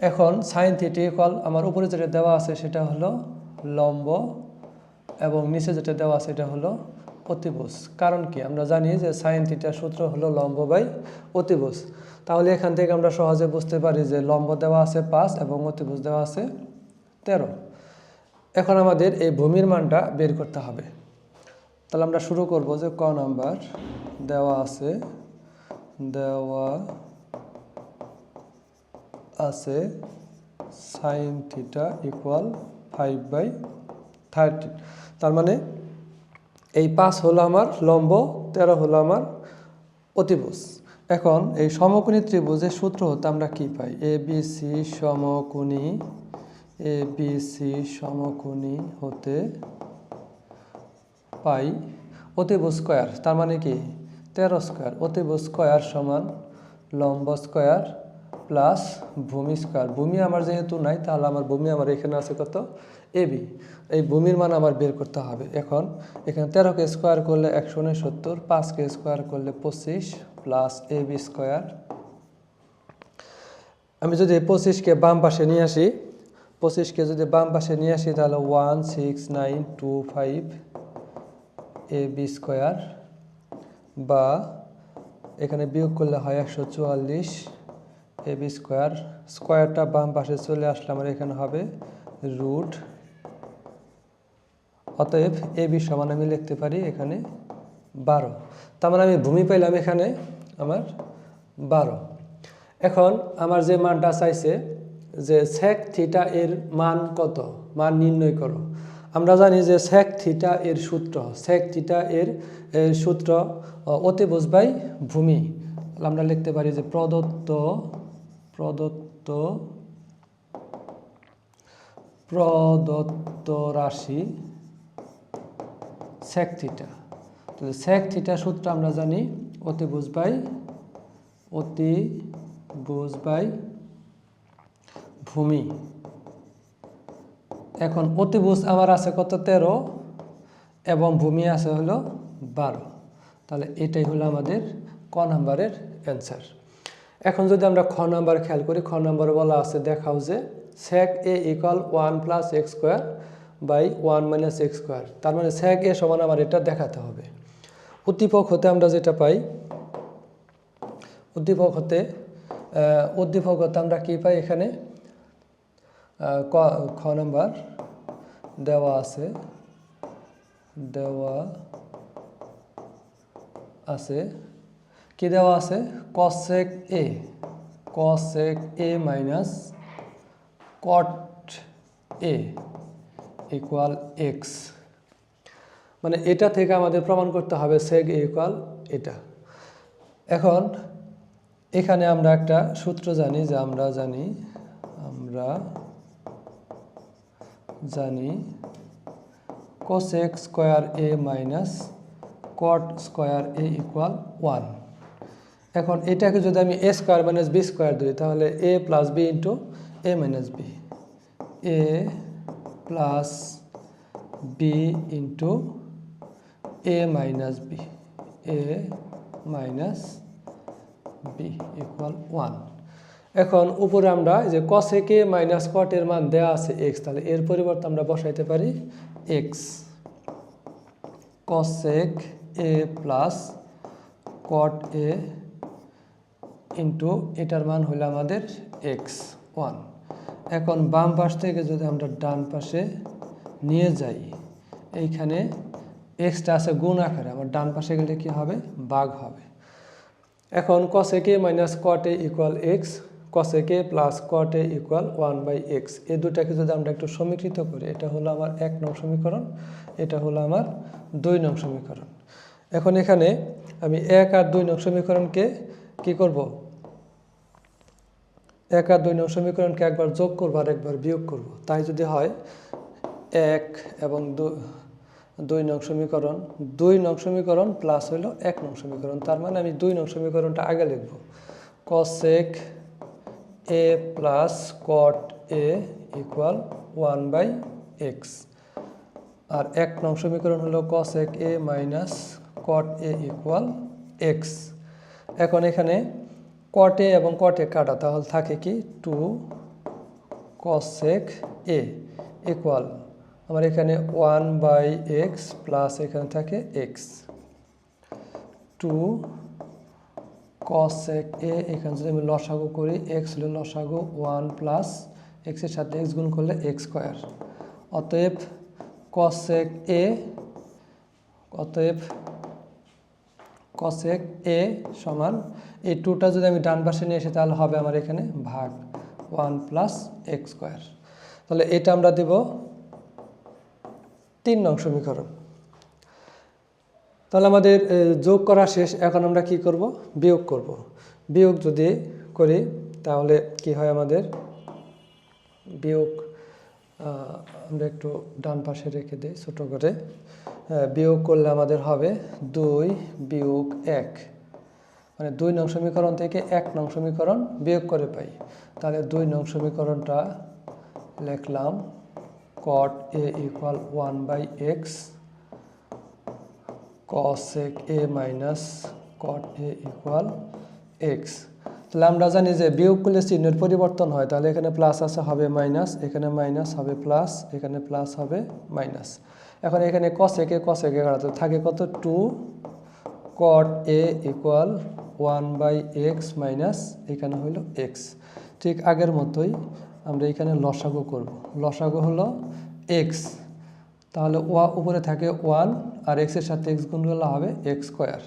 এখন সাইন থিটা ইকুয়াল আমার উপরে যেটা দেওয়া আছে সেটা হলো লম্ব এবং নিচে যেটা দেওয়া আছে এটা হলো অতিভুজ। কারণ কি আমরা জানি যে সাইন থিটার সূত্র হলো লম্ব বাই অতিভুজ। তাহলে এখান থেকে আমরা সহজে বুঝতে পারি যে লম্ব দেওয়া আছে 5 এবং অতিভুজ দেওয়া আছে 13। এখন আমাদের এই ভূমির মানটা বের করতে হবে। তাহলে আমরা শুরু করব যে ক নাম্বার দেওয়া আছে সাইন থিটা ইকুয়াল 5/13। তার মানে এই 5 হলো আমার লম্ব, 13 হলো আমার অতিভুজ। এখন এই সমকোণী ত্রিভুজের সূত্র হতে আমরা কি পাই, এবিসি সমকোণী হতে পাই অতিভুজ স্কয়ার, তার মানে কি 13 স্কয়ার, অতিভুজ স্কয়ার সমান লম্ব স্কয়ার প্লাস ভূমি স্কোয়ার। ভূমি আমার যেহেতু নাই, তাহলে আমার ভূমি আমার এখানে আছে কত, এবি। এই ভূমির মান আমার বের করতে হবে। এখন এখানে 13কে স্কোয়ার করলে 169, 5কে স্কোয়ার করলে 25 প্লাস এবি স্কোয়ার। আমি যদি 25কে বাম পাশে নিয়ে আসি, 25কে যদি বাম পাশে নিয়ে আসি তাহলে 16925 এবি স্কোয়ার, বা এখানে বিয়োগ করলে হয় 144 এবি স্কোয়ার। স্কোয়ারটা বাম পাশে চলে আসলে আমার এখানে হবে রুট। অতএব এবি সমান আমি লিখতে পারি এখানে 12। তার মানে আমি ভূমি পাইলাম এখানে আমার 12। এখন আমার যে মানটা চাইছে যে সেক থিটা এর মান কত, মান নির্ণয় করো। আমরা জানি যে সেক থিটা এর সূত্র, সেক থিটা এর সূত্র অতিভুজ বাই ভূমি। আমরা লিখতে পারি যে প্রদত্ত রাশি সেক থিটা। তো সেক থিটা সূত্র আমরা জানি অতিভুজ বাই ভূমি। এখন অতিভুজ আমার আছে কত, 13, এবং ভূমি আছে হলো 12। তাহলে এটাই হলো আমাদের ক নাম্বারের অ্যান্সার। এখন যদি আমরা খ নাম্বার খেয়াল করি, খ নাম্বারে বলা আছে দেখাও যে sec A equal 1 plus x square by 1 minus X square. তার মানে সেক এ সমান আমার এটা দেখাতে হবে। উদ্দীপক হতে আমরা যেটা পাই, উদ্দীপক হতে আমরা কি পাই, এখানে খ নাম্বার দেওয়া আছে কি দেওয়া আছে, কসেক এ মাইনাস কট এ ইকুয়াল এক্স। মানে এটা থেকে আমাদের প্রমাণ করতে হবে সেক এ ইকুয়াল এটা। এখন এখানে আমরা একটা সূত্র জানি, যে আমরা জানি কোসেক স্কোয়ার এ মাইনাস কট স্কোয়ার এ ইকুয়াল 1। এখন এটাকে যদি আমি এ স্কোয়ার মাইনাস বি স্কোয়ার দিই, তাহলে এ plus B into A minus B, A plus B into A minus B equal 1। এখন উপরে আমরা যে কসেক এ মাইনাস কট এর মান দেওয়া আছে এক্স, তাহলে এর পরিবর্তে আমরা বসাইতে পারি এক্স। কসেক এ প্লাস কট এ ইন্টু এটার মান হলো আমাদের এক্স 1। এখন বাম পাশ থেকে যদি আমরা ডান পাশে নিয়ে যাই, এইখানে এক্সটা আছে গুণ আকারে, আমার ডান পাশে গেলে কি হবে, ভাগ হবে। এখন কসেক এ মাইনাস কট এ ইকুয়াল এক্স, কসেক এ প্লাস কট এ ইকুয়াল 1/x। এই দুটাকে যদি আমরা একটু সমীকৃত করি, এটা হলো আমার 1 নং সমীকরণ, এটা হলো আমার 2 নং সমীকরণ। এখন এখানে আমি 1 আর 2 নং সমীকরণকে কি করব, 1 আর 2 নং সমীকরণকে একবার যোগ করব আর একবার বিয়োগ করব। তাই যদি হয় 1 এবং 2 নং সমীকরণ, 2 নং সমীকরণ প্লাস হলো 1 নং সমীকরণ। তার মানে আমি 2 নং সমীকরণটা আগে লিখব, কসেক এ প্লাস কট এ ইকুয়াল 1/x। আর 1 নং সমীকরণ হলো কসেক এ মাইনাস কট এ ইকুয়াল এক্স। এখন এখানে কট এ এবং কট এ কাটা, তাহলে থাকে কি 2 কসেক এ ইকুয়াল আমার এখানে 1/x প্লাস এখানে থাকে এক্স। 2 কসেক এ, এখানে যদি আমি লসাগু করি, এক্স হলো লসাগু 1 প্লাস এক্সের সাথে এক্স গুণ করলে এক্স স্কোয়ার। অতএব কসেক এ সমান এই 2টা যদি আমি ডান পাশে নিয়ে আসি, তাহলে হবে আমার এখানে ভাগ 1 প্লাস এক্স স্কোয়ার। তাহলে এটা আমরা দেব 3 নং সমীকরণ। তাহলে আমাদের যোগ করা শেষ। এখন আমরা কি করব, বিয়োগ করব। বিয়োগ যদি করি তাহলে কি হয়, আমাদের বিয়োগ আমরা একটু ডান পাশে রেখে দিই ছোটো করে। বিয়োগ করলে আমাদের হবে 2 বিয়োগ 1। মানে 2 নং সমীকরণ থেকে 1 নং সমীকরণ বিয়োগ করে পাই। তাহলে 2 নং সমীকরণটা লিখলাম cot a equal 1/x cosec a minus cot a equal x। তাহলে আমরা জানি যে বিয়োগ করলে চিহ্নের পরিবর্তন হয়, তাহলে এখানে প্লাস আছে হবে মাইনাস, এখানে মাইনাস হবে প্লাস, এখানে প্লাস হবে মাইনাস। এখন এখানে cosec a কাটাতে থাকে কত 2 cot a equal 1/x minus এখানে হলো x। ঠিক আগের মতোই আমরা এখানে লসাগু করব। লসাগু হলো x, তাহলে উপরে থাকে 1 আর x এর সাথে x গুণ করলে হবে x স্কয়ার।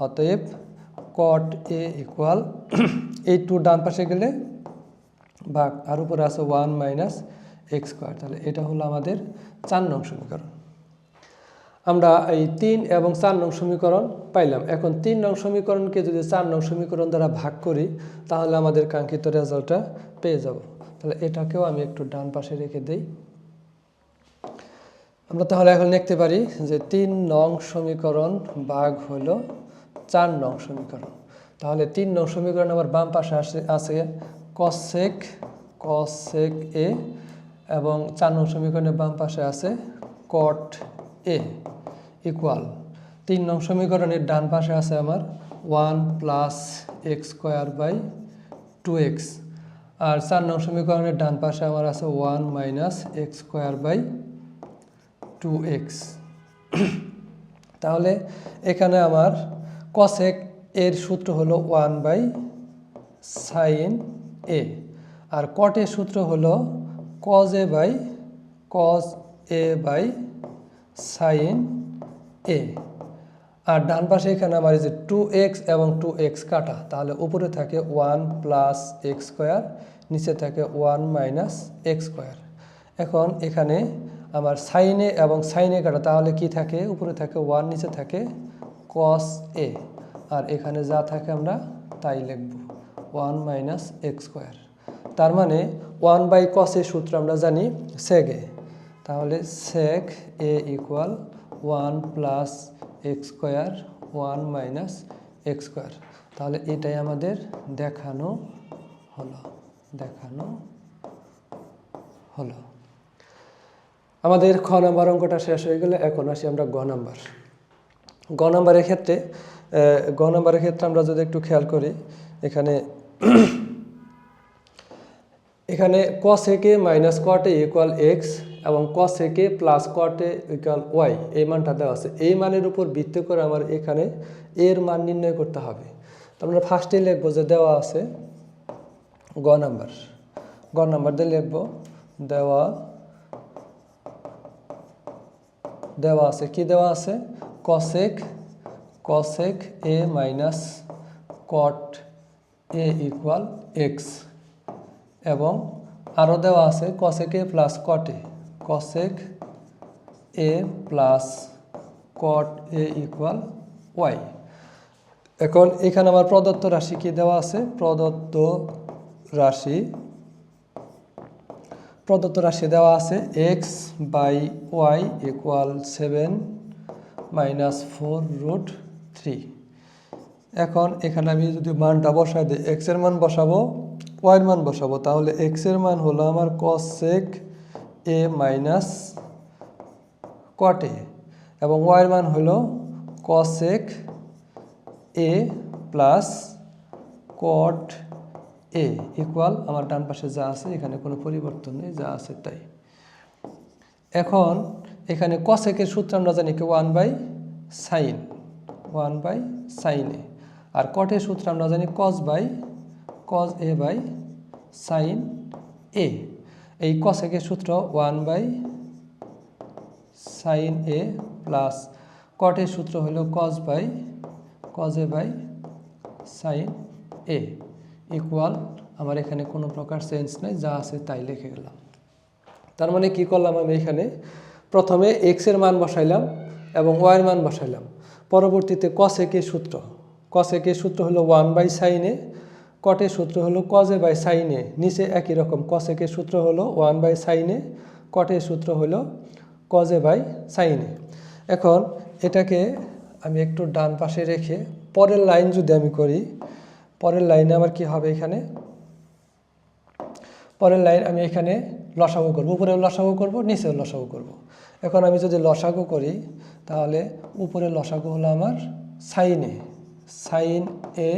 অতএব cot a ইকুয়াল এই 2 ডান পাশে গেলে ভাগ, আর উপরে আছে 1 মাইনাস x স্কয়ার। তাহলে এটা হলো আমাদের 4 নং সমীকরণ। আমরা এই 3 এবং 4 নং সমীকরণ পাইলাম। এখন 3 নং সমীকরণকে যদি 4 নং সমীকরণ দ্বারা ভাগ করি তাহলে আমাদের কাঙ্ক্ষিত রেজাল্টটা পেয়ে যাব। তাহলে এটাকেও আমি একটু ডান পাশে রেখে দেই। আমরা তাহলে এখন লিখতে পারি যে 3 নং সমীকরণ ভাগ হলো 4 নং সমীকরণ। তাহলে 3 নং সমীকরণ আমার বাম পাশে আছে cosec a এবং 4 নং সমীকরণের বাম পাশে আছে cot a ইকুয়াল 3 নং সমীকরণের ডান পাশে আছে আমার 1 plus x square by 2x, আর 4 নং সমীকরণের ডান পাশে আমার আছে 1 minus x square by 2x। তাহলে এখানে আমার cosec এর সূত্র হলো 1/sin a, আর cot এর সূত্র হলো cos a by sin a। আর ডান পাশে এখানে আমার এই যে 2x এবং 2x কাটা, তাহলে উপরে থাকে 1 প্লাস x স্কয়ার, নিচে থাকে 1 মাইনাস x স্কয়ার। এখন এখানে আমার sin a এবং sin a কাটা, তাহলে কি থাকে উপরে থাকে 1, নিচে থাকে cos a, আর এখানে যা থাকে আমরা তাই লিখব 1 মাইনাস x স্কয়ার। তার মানে 1/cos এর সূত্র আমরা জানি sec a, তাহলে sec a equal 1 plus x square 1 minus x square. তাহলে এটাই আমাদের দেখানো হলো। আমাদের খ নাম্বার অঙ্কটা শেষ হয়ে গেলে এখন আসি আমরা গ নাম্বার। গ নাম্বারের ক্ষেত্রে আমরা যদি একটু খেয়াল করি, এখানে cosec a minus cot a equal x এবং cosec a plus cot a equal y এই মানটা দেওয়া আছে। এই মানের উপর ভিত্তি করে আমার এখানে এর মান নির্ণয় করতে হবে। তো আমরা ফার্স্টে লিখবো যে দেওয়া আছে গ নাম্বার দিয়ে লিখবো দেওয়া আছে কি দেওয়া আছে cosec a minus cot a equal x, এবং আরও দেওয়া আছে cosec a plus cot a equal y। এখন এখানে আমার প্রদত্ত রাশি কি দেওয়া আছে, প্রদত্ত রাশি দেওয়া আছে x by y equal 7 minus 4√3। এখন এখানে আমি যদি মানটা বসাই দিই, x এর মান বসাবো, y এর মান বসাবো, তাহলে x এর মান হলো আমার cosec a minus cot a এবং y এর মান হলো cosec a plus cot a equal আমার ডান পাশে যা আছে, এখানে কোনো পরিবর্তন নেই, যা আছে তাই। এখন এখানে cosec এর সূত্র আমরা জানি কি 1/sin a, আর cot এর সূত্র আমরা জানি cos a by sin a। এই cosec এর সূত্র 1/sin a প্লাস cot এর সূত্র হলো cos a by sin a equal আমার এখানে কোনো প্রকার চেঞ্জ নাই, যা আছে তাই লিখে গেলাম। তার মানে কি করলাম, আমি এখানে প্রথমে x এর মান বসাইলাম এবং y এর মান বসাইলাম, পরবর্তীতে cosec এর সূত্র হলো 1/sin a, cot এর সূত্র হলো cos a by sin a, নিচে একই রকম cosec এর সূত্র হলো 1/sin a, cot এর সূত্র হলো cos a by sin a। এখন এটাকে আমি একটু ডান পাশে রেখে পরের লাইন যদি আমি করি, পরের লাইনে আমার কি হবে, এখানে পরের লাইন আমি এখানে লসাগু করব, উপরেও লসাগু করব, নিচেও লসাগু করব। এখন আমি যদি লসাগু করি তাহলে উপরের লসাগু হলো আমার সাইন এ, সাইন এ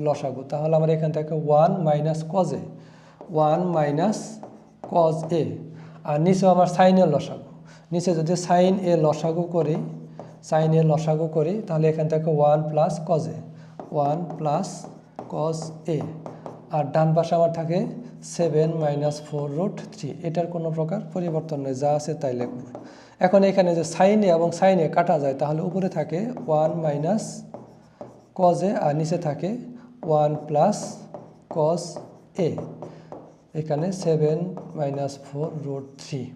লসাগু, তাহলে আমার এখান থেকে 1 minus cos A, 1 minus cos A, আর নিচেও আমার সাইন এ লসাগু, নিচে যদি সাইন এ লসাগু করি, সাইন এ লসাগু করি তাহলে এখান থেকে 1 plus cos A, 1 plus cos A, আর ডান পাশে আমার থাকে 7 মাইনাস 4 রুট 3। এটার কোনো প্রকার পরিবর্তন নেই, যা আছে তাই লিখব। এখন এখানে যে সাইন এ এবং সাইন এ কাটা যায়, তাহলে উপরে থাকে 1 মাইনাস কজ এ আর নিচে থাকে 1 প্লাস কজ এ, এখানে 7 মাইনাস 4 রুট 3।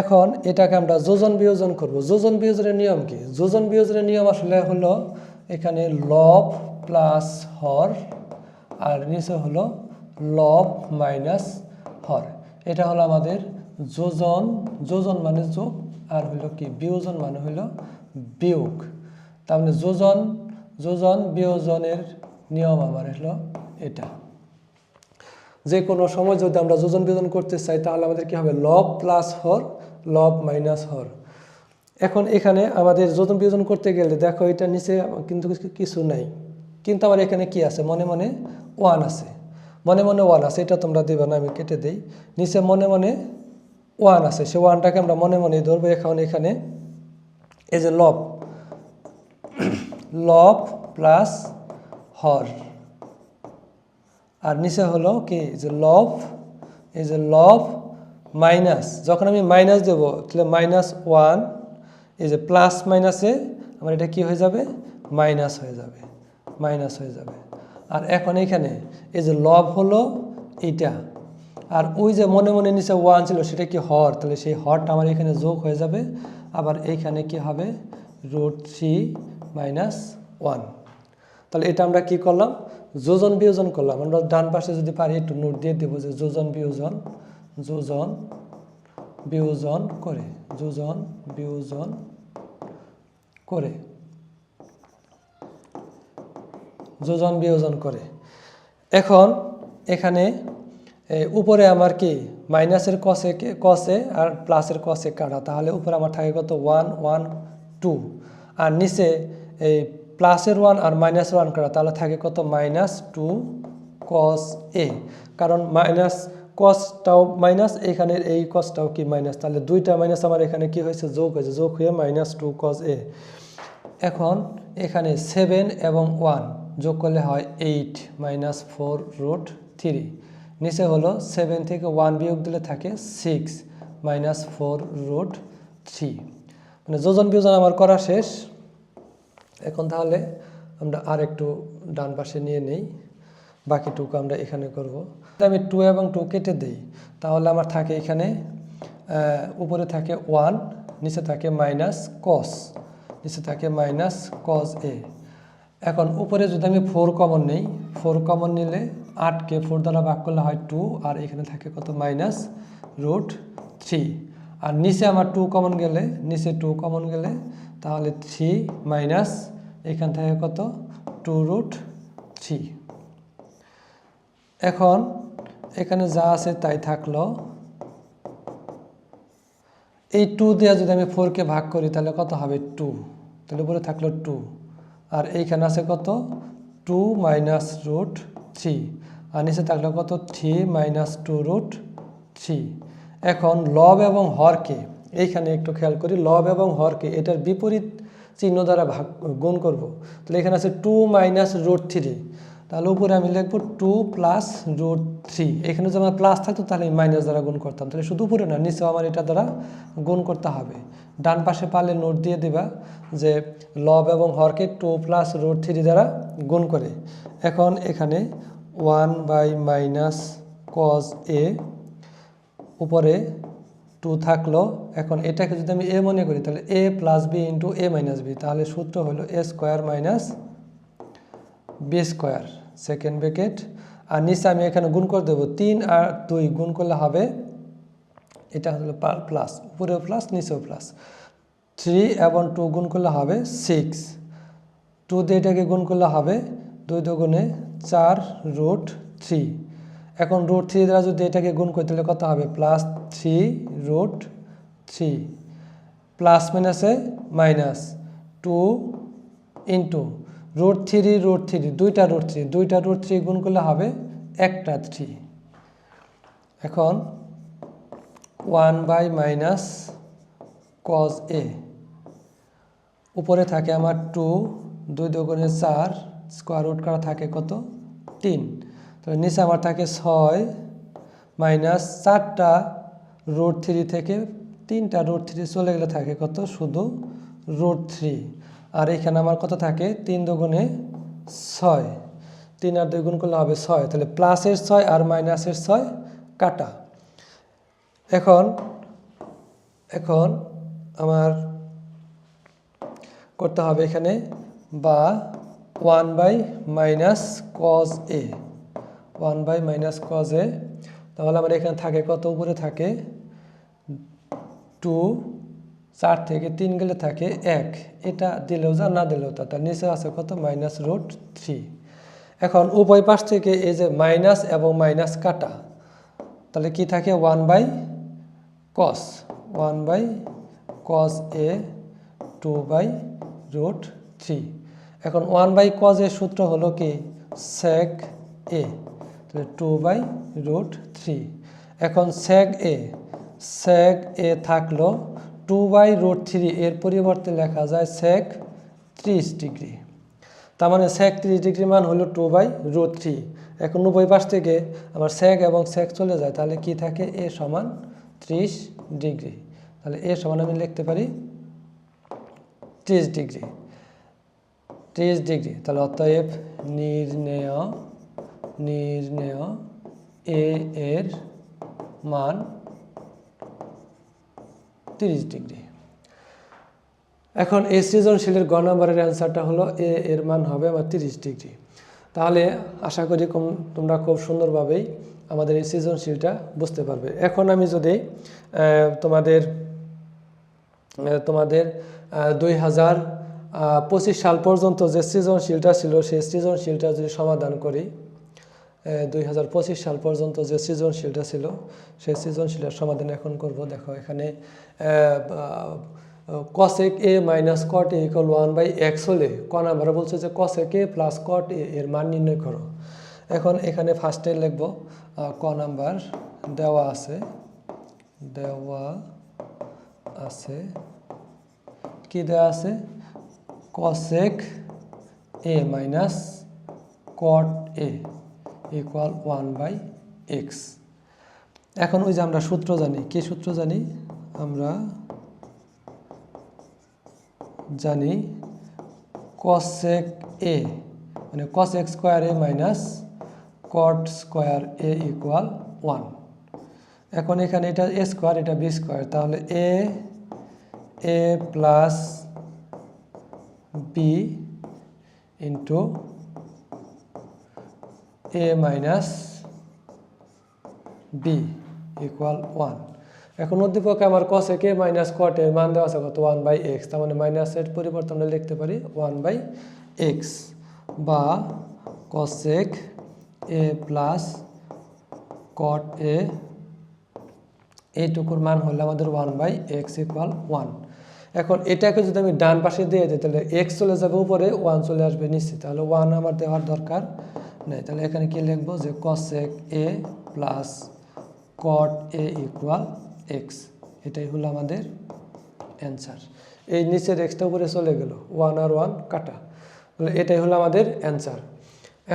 এখন এটাকে আমরা যোজন বিয়োজন করব। যোজন বিয়োজনের নিয়ম কি? যোজন বিয়োজনের নিয়ম আসলে হলো এখানে লব প্লাস হর আর নিচে হলো লব মাইনাস হর। এটা হলো আমাদের যোজন, যোজন মানে যোগ, আর হলো কি বিয়োজন মানে হলো বিয়োগ। তার মানে যোজন, যোজন বিয়োজনের নিয়ম আমার হলো এটা। যে কোনো সময় যদি আমরা যোজন বিয়োজন করতে চাই তাহলে আমাদের কি হবে, লব প্লাস হর, লব মাইনাস হর। এখন এখানে আমাদের যোজন বিয়োজন করতে গেলে দেখো এটা নিচে কিন্তু কিছু নাই, কিন্তু আমার এখানে কি আছে, মনে মনে 1 আছে, মনে মনে 1 আছে, এটা তোমরা দেবে না, আমি কেটে দেই। নিচে মনে মনে 1 আছে, সে 1টাকে আমরা মনে মনে ধরবো। এখন এখানে এই যে লব, লব প্লাস হর, আর নিচে হলো কি যে লব, এই যে লব মাইনাস, যখন আমি মাইনাস দেবো তাহলে -1, এই যে প্লাস মাইনাসে আমার এটা কি হয়ে যাবে, মাইনাস হয়ে যাবে, মাইনাস হয়ে যাবে। আর এখন এখানে এই যে লব হলো এইটা, আর ওই যে মনে মনে নিচে 1 ছিল সেটা কি হর, তাহলে সেই হরটা আমার এখানে যোগ হয়ে যাবে। আবার এইখানে কি হবে, √3 - 1। তাহলে এটা আমরা কি করলাম, যোজন বিয়োজন করলাম। আমরা ডান পাশে যদি পারি একটু নোট দিয়ে দেবো যে যোজন বিয়োজন, যোজন বিয়োজন করে, যোজন বিয়োজন করে, যোজন বিয়োজন করে। এখন এখানে উপরে আমার কি মাইনাসের কসে আর প্লাসের কসে কাটা, তাহলে উপরে আমার থাকে কত 1 1 2, আর নিচে এই প্লাসের 1 আর মাইনাসের 1 কাটা, তাহলে থাকে কত -2 কস এ, কারণ মাইনাস কসটাও মাইনাস, এখানের এই কসটাও কি মাইনাস, তাহলে দুইটা মাইনাস আমার এখানে কি হয়েছে, যোগ হয়েছে, যোগ হয়ে -2 কস এ। এখন এখানে 7 এবং 1 যোগ করলে হয় 8 - 4 রুট 3। নিচে হলো 7 থেকে 1 বিয়োগ দিলে থাকে 6 - 4 রুট 3। মানে যোজন বিয়োজন আমার করা শেষ। এখন তাহলে আমরা আর একটু ডান পাশে নিয়ে নেই, বাকিটুকু আমরা এখানে করব। আমি 2 এবং 2 কেটে দেই, তাহলে আমার থাকে এখানে উপরে থাকে 1, নিচে থাকে মাইনাস কস, নিচে থাকে মাইনাস কস এ। এখন উপরে যদি আমি 4 কমন নেই, 4 কমন নিলে 8কে 4 দ্বারা ভাগ করলে হয় 2, আর এখানে থাকে কত -√3। আর নিচে আমার 2 কমন গেলে, নিচে 2 কমন গেলে তাহলে 3 মাইনাস এখান থেকে কত 2√3। এখন এখানে যা আছে তাই থাকলো। এই 2 দিয়ে যদি আমি 4কে ভাগ করি তাহলে কত হবে 2, তাহলে উপরে থাকলো 2, আর এইখানে আছে কত 2 - √3, আর নিচে থাকলো কত 3 - 2√3। এখন লব এবং হরকে এইখানে একটু খেয়াল করি, লব এবং হরকে এটার বিপরীত চিহ্ন দ্বারা গুণ করব। তাহলে এখানে আছে 2 - √3, তাহলে উপরে আমি লিখবো 2 + √3। এখানে যদি আমার প্লাস থাকতো তাহলে মাইনাস দ্বারা গুণ করতাম, তাহলে শুধু উপরে না নিচেও আমার এটা দ্বারা গুণ করতে হবে। ডান পাশে পারলে নোট দিয়ে দেবা যে লব এবং হরকে 2 + √3 দ্বারা গুণ করে। এখন এখানে 1/- cos a, উপরে 2 থাকলো। এখন এটাকে যদি আমি a মনে করি তাহলে a + b × a - b, তাহলে সূত্র হলো a² - b², সেকেন্ড ব্র্যাকেট, আর নিচে আমি এখানে গুণ করে দেবো 3 আর 2 গুণ করলে হবে এটা হলো প্লাস, উপরেও প্লাস নিচেও প্লাস, 3 এবং 2 গুণ করলে হবে 6, 2 দিয়ে এটাকে গুণ করলে হবে 2 দুগুণে 4 রুট 3। এখন রুট 3 দ্বারা যদি এটাকে গুণ করতে হলে কত হবে প্লাস 3 রুট 3, প্লাস মাইনাসে মাইনাস 2 ইন্টু রুট 3 দুইটা রুট 3 গুণ করলে হবে একটা 3। এখন 1 বাই মাইনাস কজ এ, উপরে থাকে আমার 2, 2 দুগুণে 4, স্কোয়ার রুট করা থাকে কত 3, তাহলে নিচে আমার থাকে 6 মাইনাস 4টা রুট 3 থেকে 3টা রুট 3 চলে গেলে থাকে কত শুধু রুট 3। আর এখানে আমার কত থাকে 3 দুগুণে 6, 3 আর 2 গুণ করলে হবে 6, তাহলে প্লাসের 6 আর মাইনাসের 6 কাটা। এখন আমার করতে হবে এখানে বা 1 by minus cos A, 1 by minus cos a, তাহলে আমার এখানে থাকে কত উপরে থাকে 2, 4 থেকে 3 গেলে থাকে 1, এটা দিলেও যা না দিলেও তা, তার নিচে আছে কত মাইনাস রুট 3। এখন উভয় পাশ থেকে এই যে মাইনাস এবং মাইনাস কাটা, তাহলে কি থাকে 1 by cos, 1 by cos a 2 by root 3। এখন 1 বাই কজ এর সূত্র হলো কি সেক এ, তাহলে 2 বাই রুট 3। এখন সেক এ থাকলো 2 বাই রুট 3, এর পরিবর্তে লেখা যায় সেক 30 ডিগ্রি। তার মানে সেক 30 ডিগ্রি মান হলো 2 বাই রুট 3। এখন উভয় পাশ থেকে আমার সেক এবং সেক চলে যায়, তাহলে কি থাকে এ সমান 30 ডিগ্রি। তাহলে এ সমান আমি লিখতে পারি 30 ডিগ্রি, 30 ডিগ্রি। তাহলে অতএব নির্ণেয় এ এর মান 30 ডিগ্রি। এখন এই সৃজনশীলের গ নম্বরের অ্যান্সারটা হলো এ এর মান হবে আমার 30 ডিগ্রি। তাহলে আশা করি তোমরা খুব সুন্দরভাবেই আমাদের এই সৃজনশীলটা বুঝতে পারবে। এখন আমি যদি তোমাদের 2025 সাল পর্যন্ত যে সৃজনশীলটা ছিল সেই সৃজনশীলটা যদি সমাধান করি, 2025 সাল পর্যন্ত যে সৃজনশীলটা ছিল সেই সৃজনশীলের সমাধান এখন করব। দেখো এখানে cosec a minus cot a equal 1 by x হলে ক নাম্বারে বলছে যে cosec a plus cot a এর মান নির্ণয় করো। এখন এখানে ফার্স্টে লিখব ক নাম্বার দেওয়া আছে কি দেওয়া আছে cosec a minus cot a equal 1 by x. এখন ওই যে আমরা সূত্র জানি, কি সূত্র জানি আমরা জানি cosec a মানে cosec square a minus cot square a equal 1। এখন এখানে এটা a স্কয়ার এটা b স্কয়ার, তাহলে a plus b into a minus b equal 1। এখন উদ্দীপকে আমার cosec a মাইনাস cot এর মান দেওয়া আছে কত 1 বাই এক্স, তার মানে মাইনাসের পরিবর্তে আমরা লিখতে পারি 1 বাই এক্স বা cosec a plus cot a এইটুকুর মান হলে আমাদের 1 বাই এক্স ইকুয়াল 1। এখন এটাকে যদি আমি ডান পাশে দিয়ে দিই তাহলে এক্স চলে যাবে উপরে, 1 চলে আসবে নিচে, তাহলে 1 আমার দেওয়ার দরকার নেই। তাহলে এখানে কি লিখবো যে cosec a plus cot a equal x, এটাই হলো আমাদের অ্যান্সার। এই নিচের এক্সটা উপরে চলে গেল, 1 আর 1 কাটা, এটাই হলো আমাদের অ্যান্সার।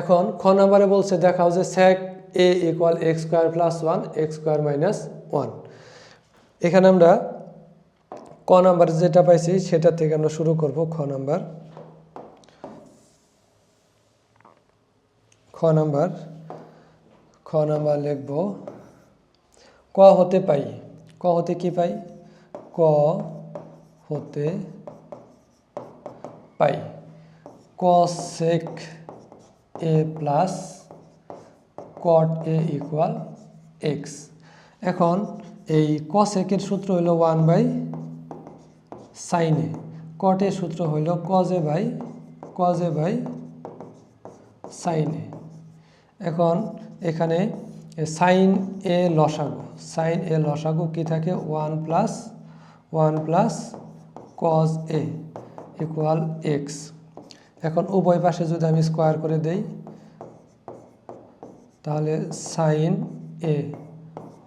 এখন খ নাম্বারে বলছে দেখাও যে sec a equal X square plus 1 X square minus 1। এখানে আমরা ক নাম্বার যেটা পাইছি সেটা থেকে আমরা শুরু করব। খ নাম্বার লিখব ক হতে পাই, ক হতে কি পাই, ক হতে পাই cosec a plus cot a equal x. এখন এই cosec এর সূত্র হলো 1 বাই সাইন এ। কট এর সূত্র হইল কজ এ বাই সাইন এ। এখন এখানে সাইন এ লসাগু কি থাকে 1 প্লাস কজ এ ইকুয়াল এক্স। এখন উভয় পাশে যদি আমি স্কোয়ার করে দেই তাহলে সাইন এ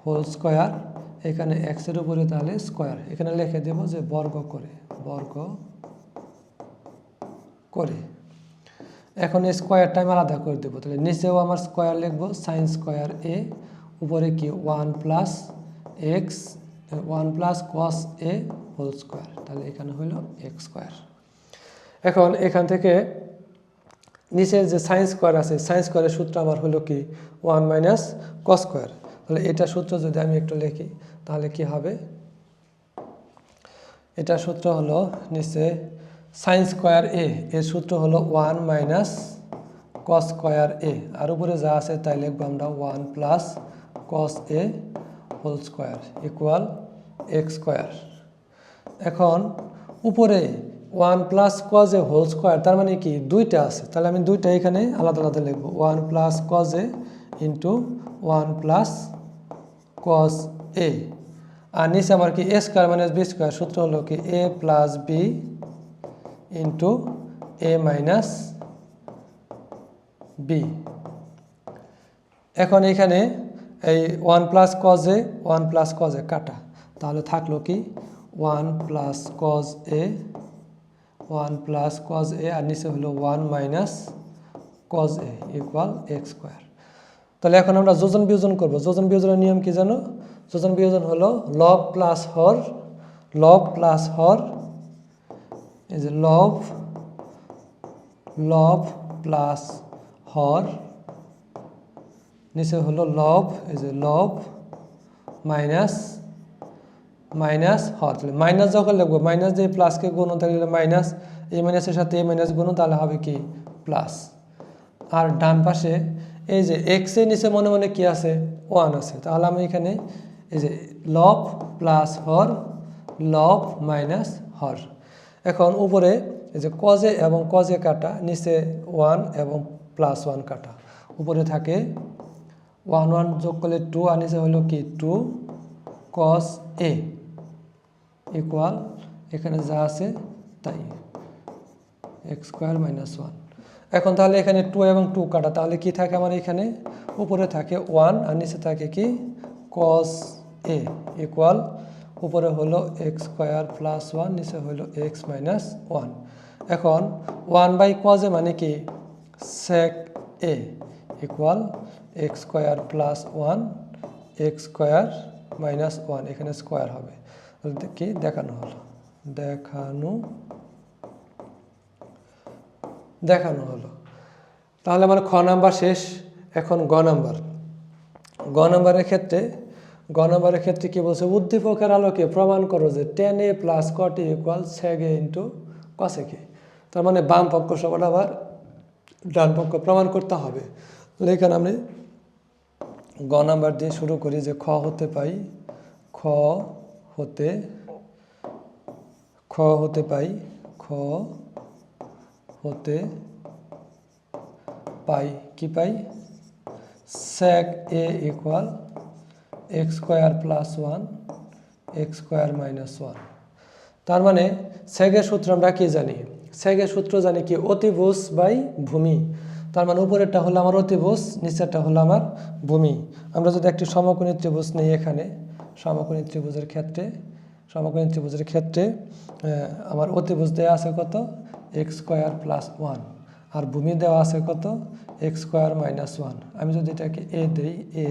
হোল স্কোয়ার, এখানে এক্সের উপরে তাহলে স্কোয়ার, এখানে লিখে দেব যে বর্গ করে। এখন এই স্কোয়ারটা আমি আলাদা করে দেবো, তাহলে নিচেও আমার স্কোয়ার লিখবো সাইন স্কোয়ার এ, উপরে কি 1 plus x 1 plus cos A whole square, তাহলে এখানে হলো এক্স স্কোয়ার। এখন এখান থেকে নিচের যে সাইন স্কোয়ার আছে, সাইন স্কোয়ারের সূত্র আমার হলো কি 1 মাইনাস কস স্কোয়ার। তাহলে এটা সূত্র যদি আমি একটু লিখি তাহলে কি হবে, এটা সূত্র হলো নিচে সাইন স্কোয়ার এ এর সূত্র হলো 1 মাইনাস কস স্কোয়ার এ, আর উপরে যা আছে তাই লিখবো আমরা 1 plus cos A whole square equal X square. এখন উপরে 1 plus cos A whole square, তার মানে কি দুইটা আছে, তাহলে আমি দুইটা এখানে আলাদা আলাদা লিখবো 1 plus cos A into 1 plus cos A, আর নিচে আমার কি A square minus B square, সূত্র হলো কি এ plus B into A minus B. এখন এখানে এই 1 প্লাস কজ এ কাটা, তাহলে থাকলো কি 1 প্লাস কজ এ আর নিচে হলো 1 মাইনাস কজ এ ইকুয়াল এক্স স্কোয়ার। তাহলে এখন আমরা যোজন বিয়োজন করবো। যোজন বিয়োজনের নিয়ম কি জানো? যোজন বিয়োজন হলো লব প্লাস হর, এই যে লব প্লাস হর, নিচে হলো লব, এই যে লব মাইনাস হর, তাহলে মাইনাস যখন লিখবো মাইনাস দিয়ে প্লাসকে গুণ তাহলে মাইনাস, এই মাইনাসের সাথে এই মাইনাস গুণ তাহলে হবে কি প্লাস। আর ডান পাশে এই যে এক্স এর নিচে মনে মনে কি আছে 1 আছে, তাহলে আমি এখানে এই যে লব প্লাস হর, লব মাইনাস হর। এখন উপরে এই যে কজে এবং কজে কাটা, নিচে 1 এবং প্লাস 1 কাটা, উপরে থাকে 1 যোগ করলে 2 আর নিচে হলো কি 2 কস এ ইকুয়াল এখানে যা আছে তাই এক্স স্কোয়ার মাইনাস 1। এখন তাহলে এখানে 2 এবং 2 কাটা, তাহলে কি থাকে আমার এখানে উপরে থাকে 1 আর নিচে থাকে কি কস এ ইকুয়াল উপরে হলো এক্স স্কোয়ার প্লাস 1, নিচে হলো এক্স মাইনাস 1। এখন 1 বাই কজ এ মানে কি sec A equal X square plus 1 X square minus 1, এখানে স্কোয়ার হবে, কি দেখানো হলো তাহলে আমার খ নাম্বার শেষ। এখন গ নাম্বারের ক্ষেত্রে কি বলছে, উদ্দীপকের আলোকে প্রমাণ করো যে tan a plus cot a equal sec a into cosec a। তার মানে বাম পক্ষ সমান আবার ডান পক্ষ প্রমাণ করতে হবে। এখানে আমি গ নাম্বার দিয়ে শুরু করি যে খ হতে পাই কি পাই sec a equal X square plus 1 X square minus 1। তার মানে সেগের সূত্র আমরা কি জানি, সেগের সূত্র জানি কি অতিভুজ বাই ভূমি। তার মানে উপরেরটা হলো আমার অতিভুজ, নিচেরটা হলো আমার ভূমি। আমরা যদি একটি সমকোণী ত্রিভুজ নিই, এখানে সমকোণী ত্রিভুজের ক্ষেত্রে আমার অতিভুজ দেওয়া আছে কত এক্স স্কোয়ার প্লাস 1 আর ভূমি দেওয়া আছে কত এক্স স্কোয়ার মাইনাস 1। আমি যদি এটাকে এ দেই এ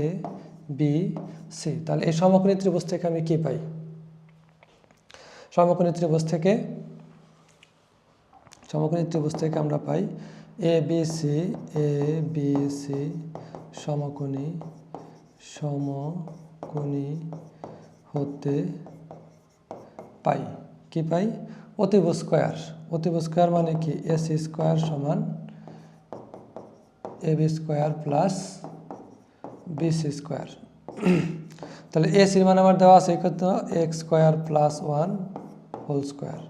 বি সি, তাহলে এই সমকোণী ত্রিভুজ থেকে আমি কি পাই, সমকোণী ত্রিভুজ থেকে আমরা পাই এ বি সি সমকোণী হতে পাই কি পাই অতিভুজ স্কোয়ার মানে কি এসি স্কোয়ার সমান A B square plus BC square. তাহলে এসির মান আমার দেওয়া আছে কত X square plus 1 whole square,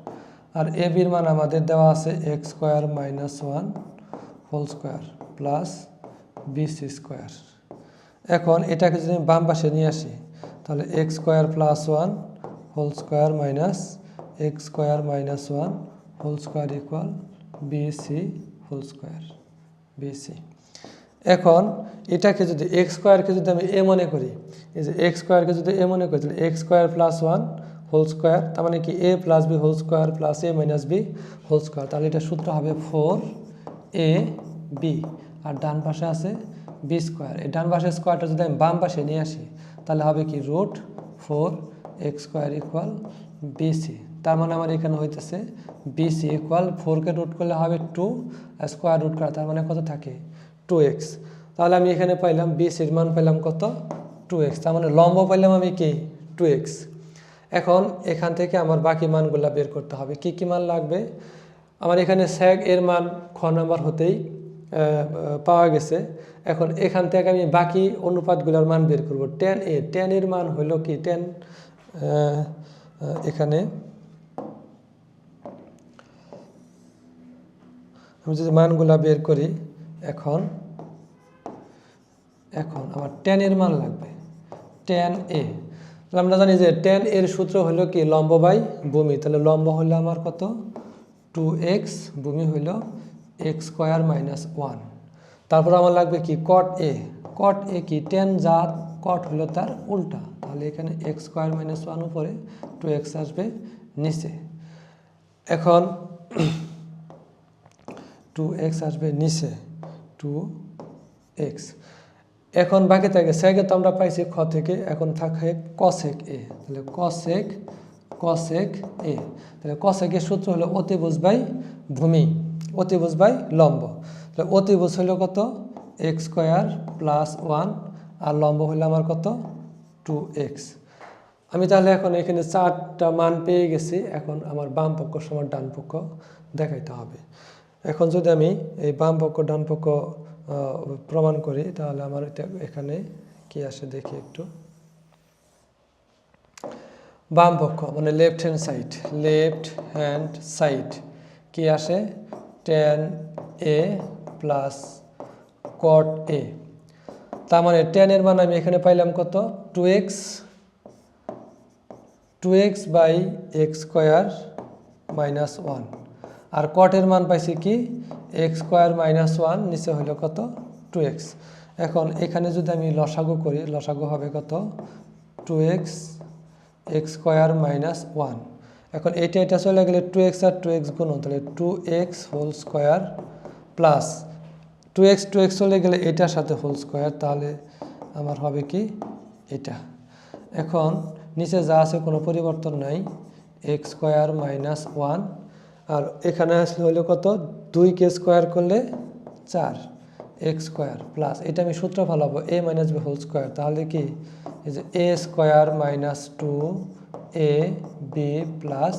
আর এ বির মান আমাদের দেওয়া আছে X square minus 1 whole square plus BC square. এখন এটাকে যদি আমি বাম পাশে নিয়ে আসি তাহলে x square plus 1 whole square minus X square minus 1 whole square equal BC whole square BC. এখন এটাকে যদি এক্স স্কোয়ারকে যদি আমি এ মনে করি, এই যে এক্স স্কোয়ারকে যদি এ মনে করি তাহলে x square plus 1 whole square, তার মানে কি এ plus b whole square plus a minus b whole square. তাহলে এটা সূত্র হবে 4 এ বি, আর ডান পাশে আছে বি স্কোয়ার। এই ডান পাশের স্কোয়ারটা যদি আমি বাম পাশে নিয়ে আসি তাহলে হবে কি root 4 x square equal b c. তার মানে আমার এখানে হইতেছে বিসি ইকুয়াল 4কে রুট করলে হবে 2 আর স্কোয়ার রুট করা, তার মানে কত থাকে 2x। তাহলে আমি এখানে পাইলাম বিসির মান পাইলাম কত 2x, তার মানে লম্ব পাইলাম আমি কি 2x। এখন এখান থেকে আমার বাকি মানগুলো বের করতে হবে। কি কি মান লাগবে? আমার এখানে স্যাগ এর মান খ নাম্বার হতেই পাওয়া গেছে। এখন এখান থেকে আমি বাকি অনুপাতগুলোর মান বের করব। tan এর মান হলো কি tan, এখানে আমি যদি মানগুলা বের করি, এখন আমার tan এর মান লাগবে tan a। তাহলে আমরা জানি যে tan এর সূত্র হলো কি লম্ব বাই ভূমি। তাহলে লম্ব হলো আমার কত 2x, ভূমি হইল x স্কোয়ার মাইনাস 1। তারপর আমার লাগবে কি cot a কি tan যার cot হলো তার উল্টা, তাহলে এখানে x স্কোয়ার মাইনাস 1 উপরে 2x আসবে নিচে। এখন 2x আসবে নিচে 2x। এখন বাকি থাকে সেকে তো আমরা পাইছি খ থেকে, এখন থাকে cosec a। তাহলে cosec a, তাহলে cosec এর সূত্র হলো অতিভুজ বাই ভূমি, অতিভুজ বাই লম্ব। তাহলে অতিভুজ হলো কত x স্কোয়ার প্লাস 1 আর লম্ব হলো আমার কত 2x। আমি তাহলে এখন এখানে 4টা মান পেয়ে গেছি। এখন আমার বাম পক্ষ সমান ডান পক্ষ দেখাইতে হবে। এখন যদি আমি এই বাম পক্ষ ডান পক্ষ প্রমাণ করি তাহলে আমার এখানে কি আসে দেখি একটু। বাম পক্ষ মানে লেফট হ্যান্ড সাইড কি আসে tan a plus cot a। তার মানে tan এর মান আমি এখানে পাইলাম কত 2x by x square minus 1, আর cot এর মান পাইছি কি এক্স স্কোয়ার মাইনাস 1, নিচে হইল কত 2x। এখন এখানে যদি আমি লসাগু করি, লসাগু হবে কত 2x এক্স স্কোয়ার মাইনাস 1। এখন এটা চলে গেলে 2x আর 2x গুণ, তাহলে 2x whole square plus 2x চলে গেলে এটার সাথে হোল স্কোয়ার, তাহলে আমার হবে কি এটা। এখন নিচে যা আছে কোনো পরিবর্তন নাই, এক্স স্কোয়ার মাইনাস 1, আর এখানে আসলে হলো কত 2কে স্কোয়ার করলে 4 এক্স স্কোয়ার প্লাস এটা আমি সূত্র ফেলাবো a minus b whole square, তাহলে কি এই যে a square minus 2ab plus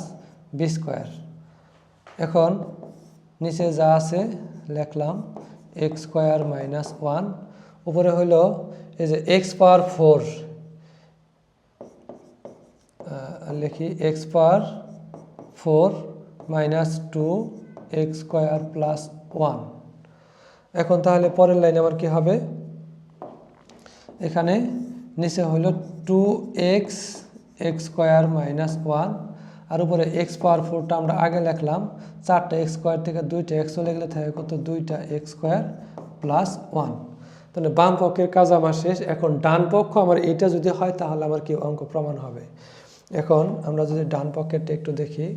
b square. এখন নিচে যা আছে লিখলাম এক্স স্কোয়ার মাইনাস 1, উপরে হলো এই যে এক্স পাওয়ার 4, লিখি এক্স পাওয়ার 4 মাইনাস 2x স্কোয়ার প্লাস 1। এখন তাহলে পরের লাইনে আমার কি হবে, এখানে নিচে হলো 2x এক্স স্কোয়ার মাইনাস 1, আর উপরে এক্স পাওয়ার 4টা আমরা আগে লিখলাম, 4টা এক্স স্কোয়ার থেকে 2টা এক্স চলে গেলে থাকে কত 2টা এক্স স্কোয়ার প্লাস 1। তাহলে বাম পক্ষের কাজ আমার শেষ। এখন ডান পক্ষ আমার এটা যদি হয় তাহলে আমার কি অঙ্ক প্রমাণ হবে। এখন আমরা যদি ডান পক্ষেরটা একটু দেখি,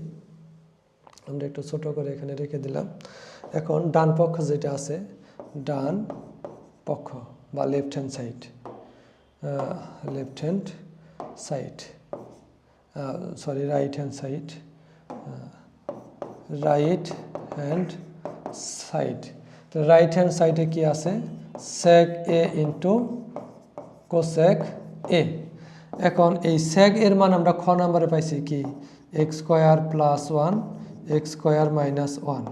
আমরা একটু ছোট করে এখানে রেখে দিলাম। এখন ডান পক্ষ যেটা আছে, ডান পক্ষ বা left hand side right hand side. তো রাইট হ্যান্ড সাইডে কি আছে sec a into cosec a। এখন এই sec এর মান আমরা খ নম্বরে পাইছি কি x square plus 1 X square minus 1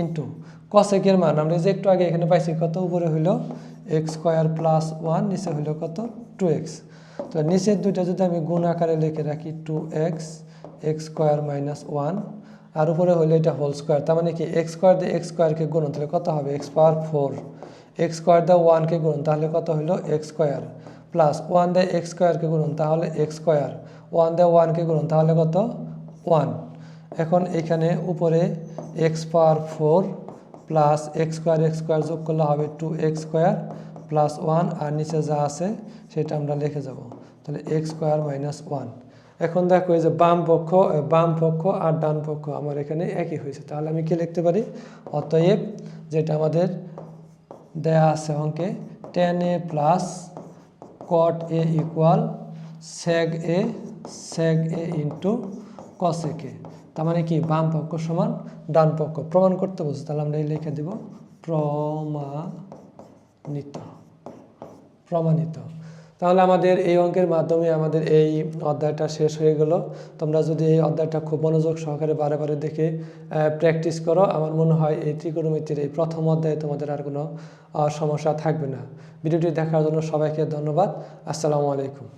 into cosec এর মান আমরা যে একটু আগে এখানে পাইছি কত, উপরে হইলো এক্স স্কোয়ার প্লাস 1, নিচে হইলো কত 2x। তো নিচের দুইটা যদি আমি গুণ আকারে লিখে রাখি 2x x square minus one, আর উপরে হলো এটা হোল স্কোয়ার, তার মানে কি এক্স স্কোয়ার দিয়ে এক্স স্কোয়ারকে গুণন, তাহলে কত হবে x power four, x square দিয়ে ওয়ানকে গুণন তাহলে কত হলো এক্স স্কোয়ার, প্লাস ওয়ান দিয়ে এক্স স্কোয়ারকে গুণন তাহলে এক্স স্কোয়ার, ওয়ান দিয়ে ওয়ানকে গুণন তাহলে কত ওয়ান। এখন এখানে উপরে x power four plus x square যোগ করলে হবে two x square plus one, আর নিচে যা আছে সেটা আমরা লিখে যাব, তাহলে এক্স স্কোয়ার মাইনাস ওয়ান। এখন দেখো এই যে বাম পক্ষ আর ডান পক্ষ আমার এখানে একই হয়েছে, তাহলে আমি কি লিখতে পারি, অতএব যেটা আমাদের দেয়া আছে অঙ্কে tan a plus cot a equal sec a into cosec a, তার মানে কি বাম পক্ষ সমান ডান পক্ষ, প্রমাণ করতে বলছে, তাহলে আমরা এই লিখে দিব প্রমাণিত। তাহলে আমাদের এই অঙ্কের মাধ্যমে আমাদের এই অধ্যায়টা শেষ হয়ে গেল। তোমরা যদি এই অধ্যায়টা খুব মনোযোগ সহকারে বারে বারে দেখে প্র্যাকটিস করো, আমার মনে হয় এই ত্রিকোণমিতির এই প্রথম অধ্যায়ে তোমাদের আর কোনো সমস্যা থাকবে না। ভিডিওটি দেখার জন্য সবাইকে ধন্যবাদ। আসসালামু আলাইকুম।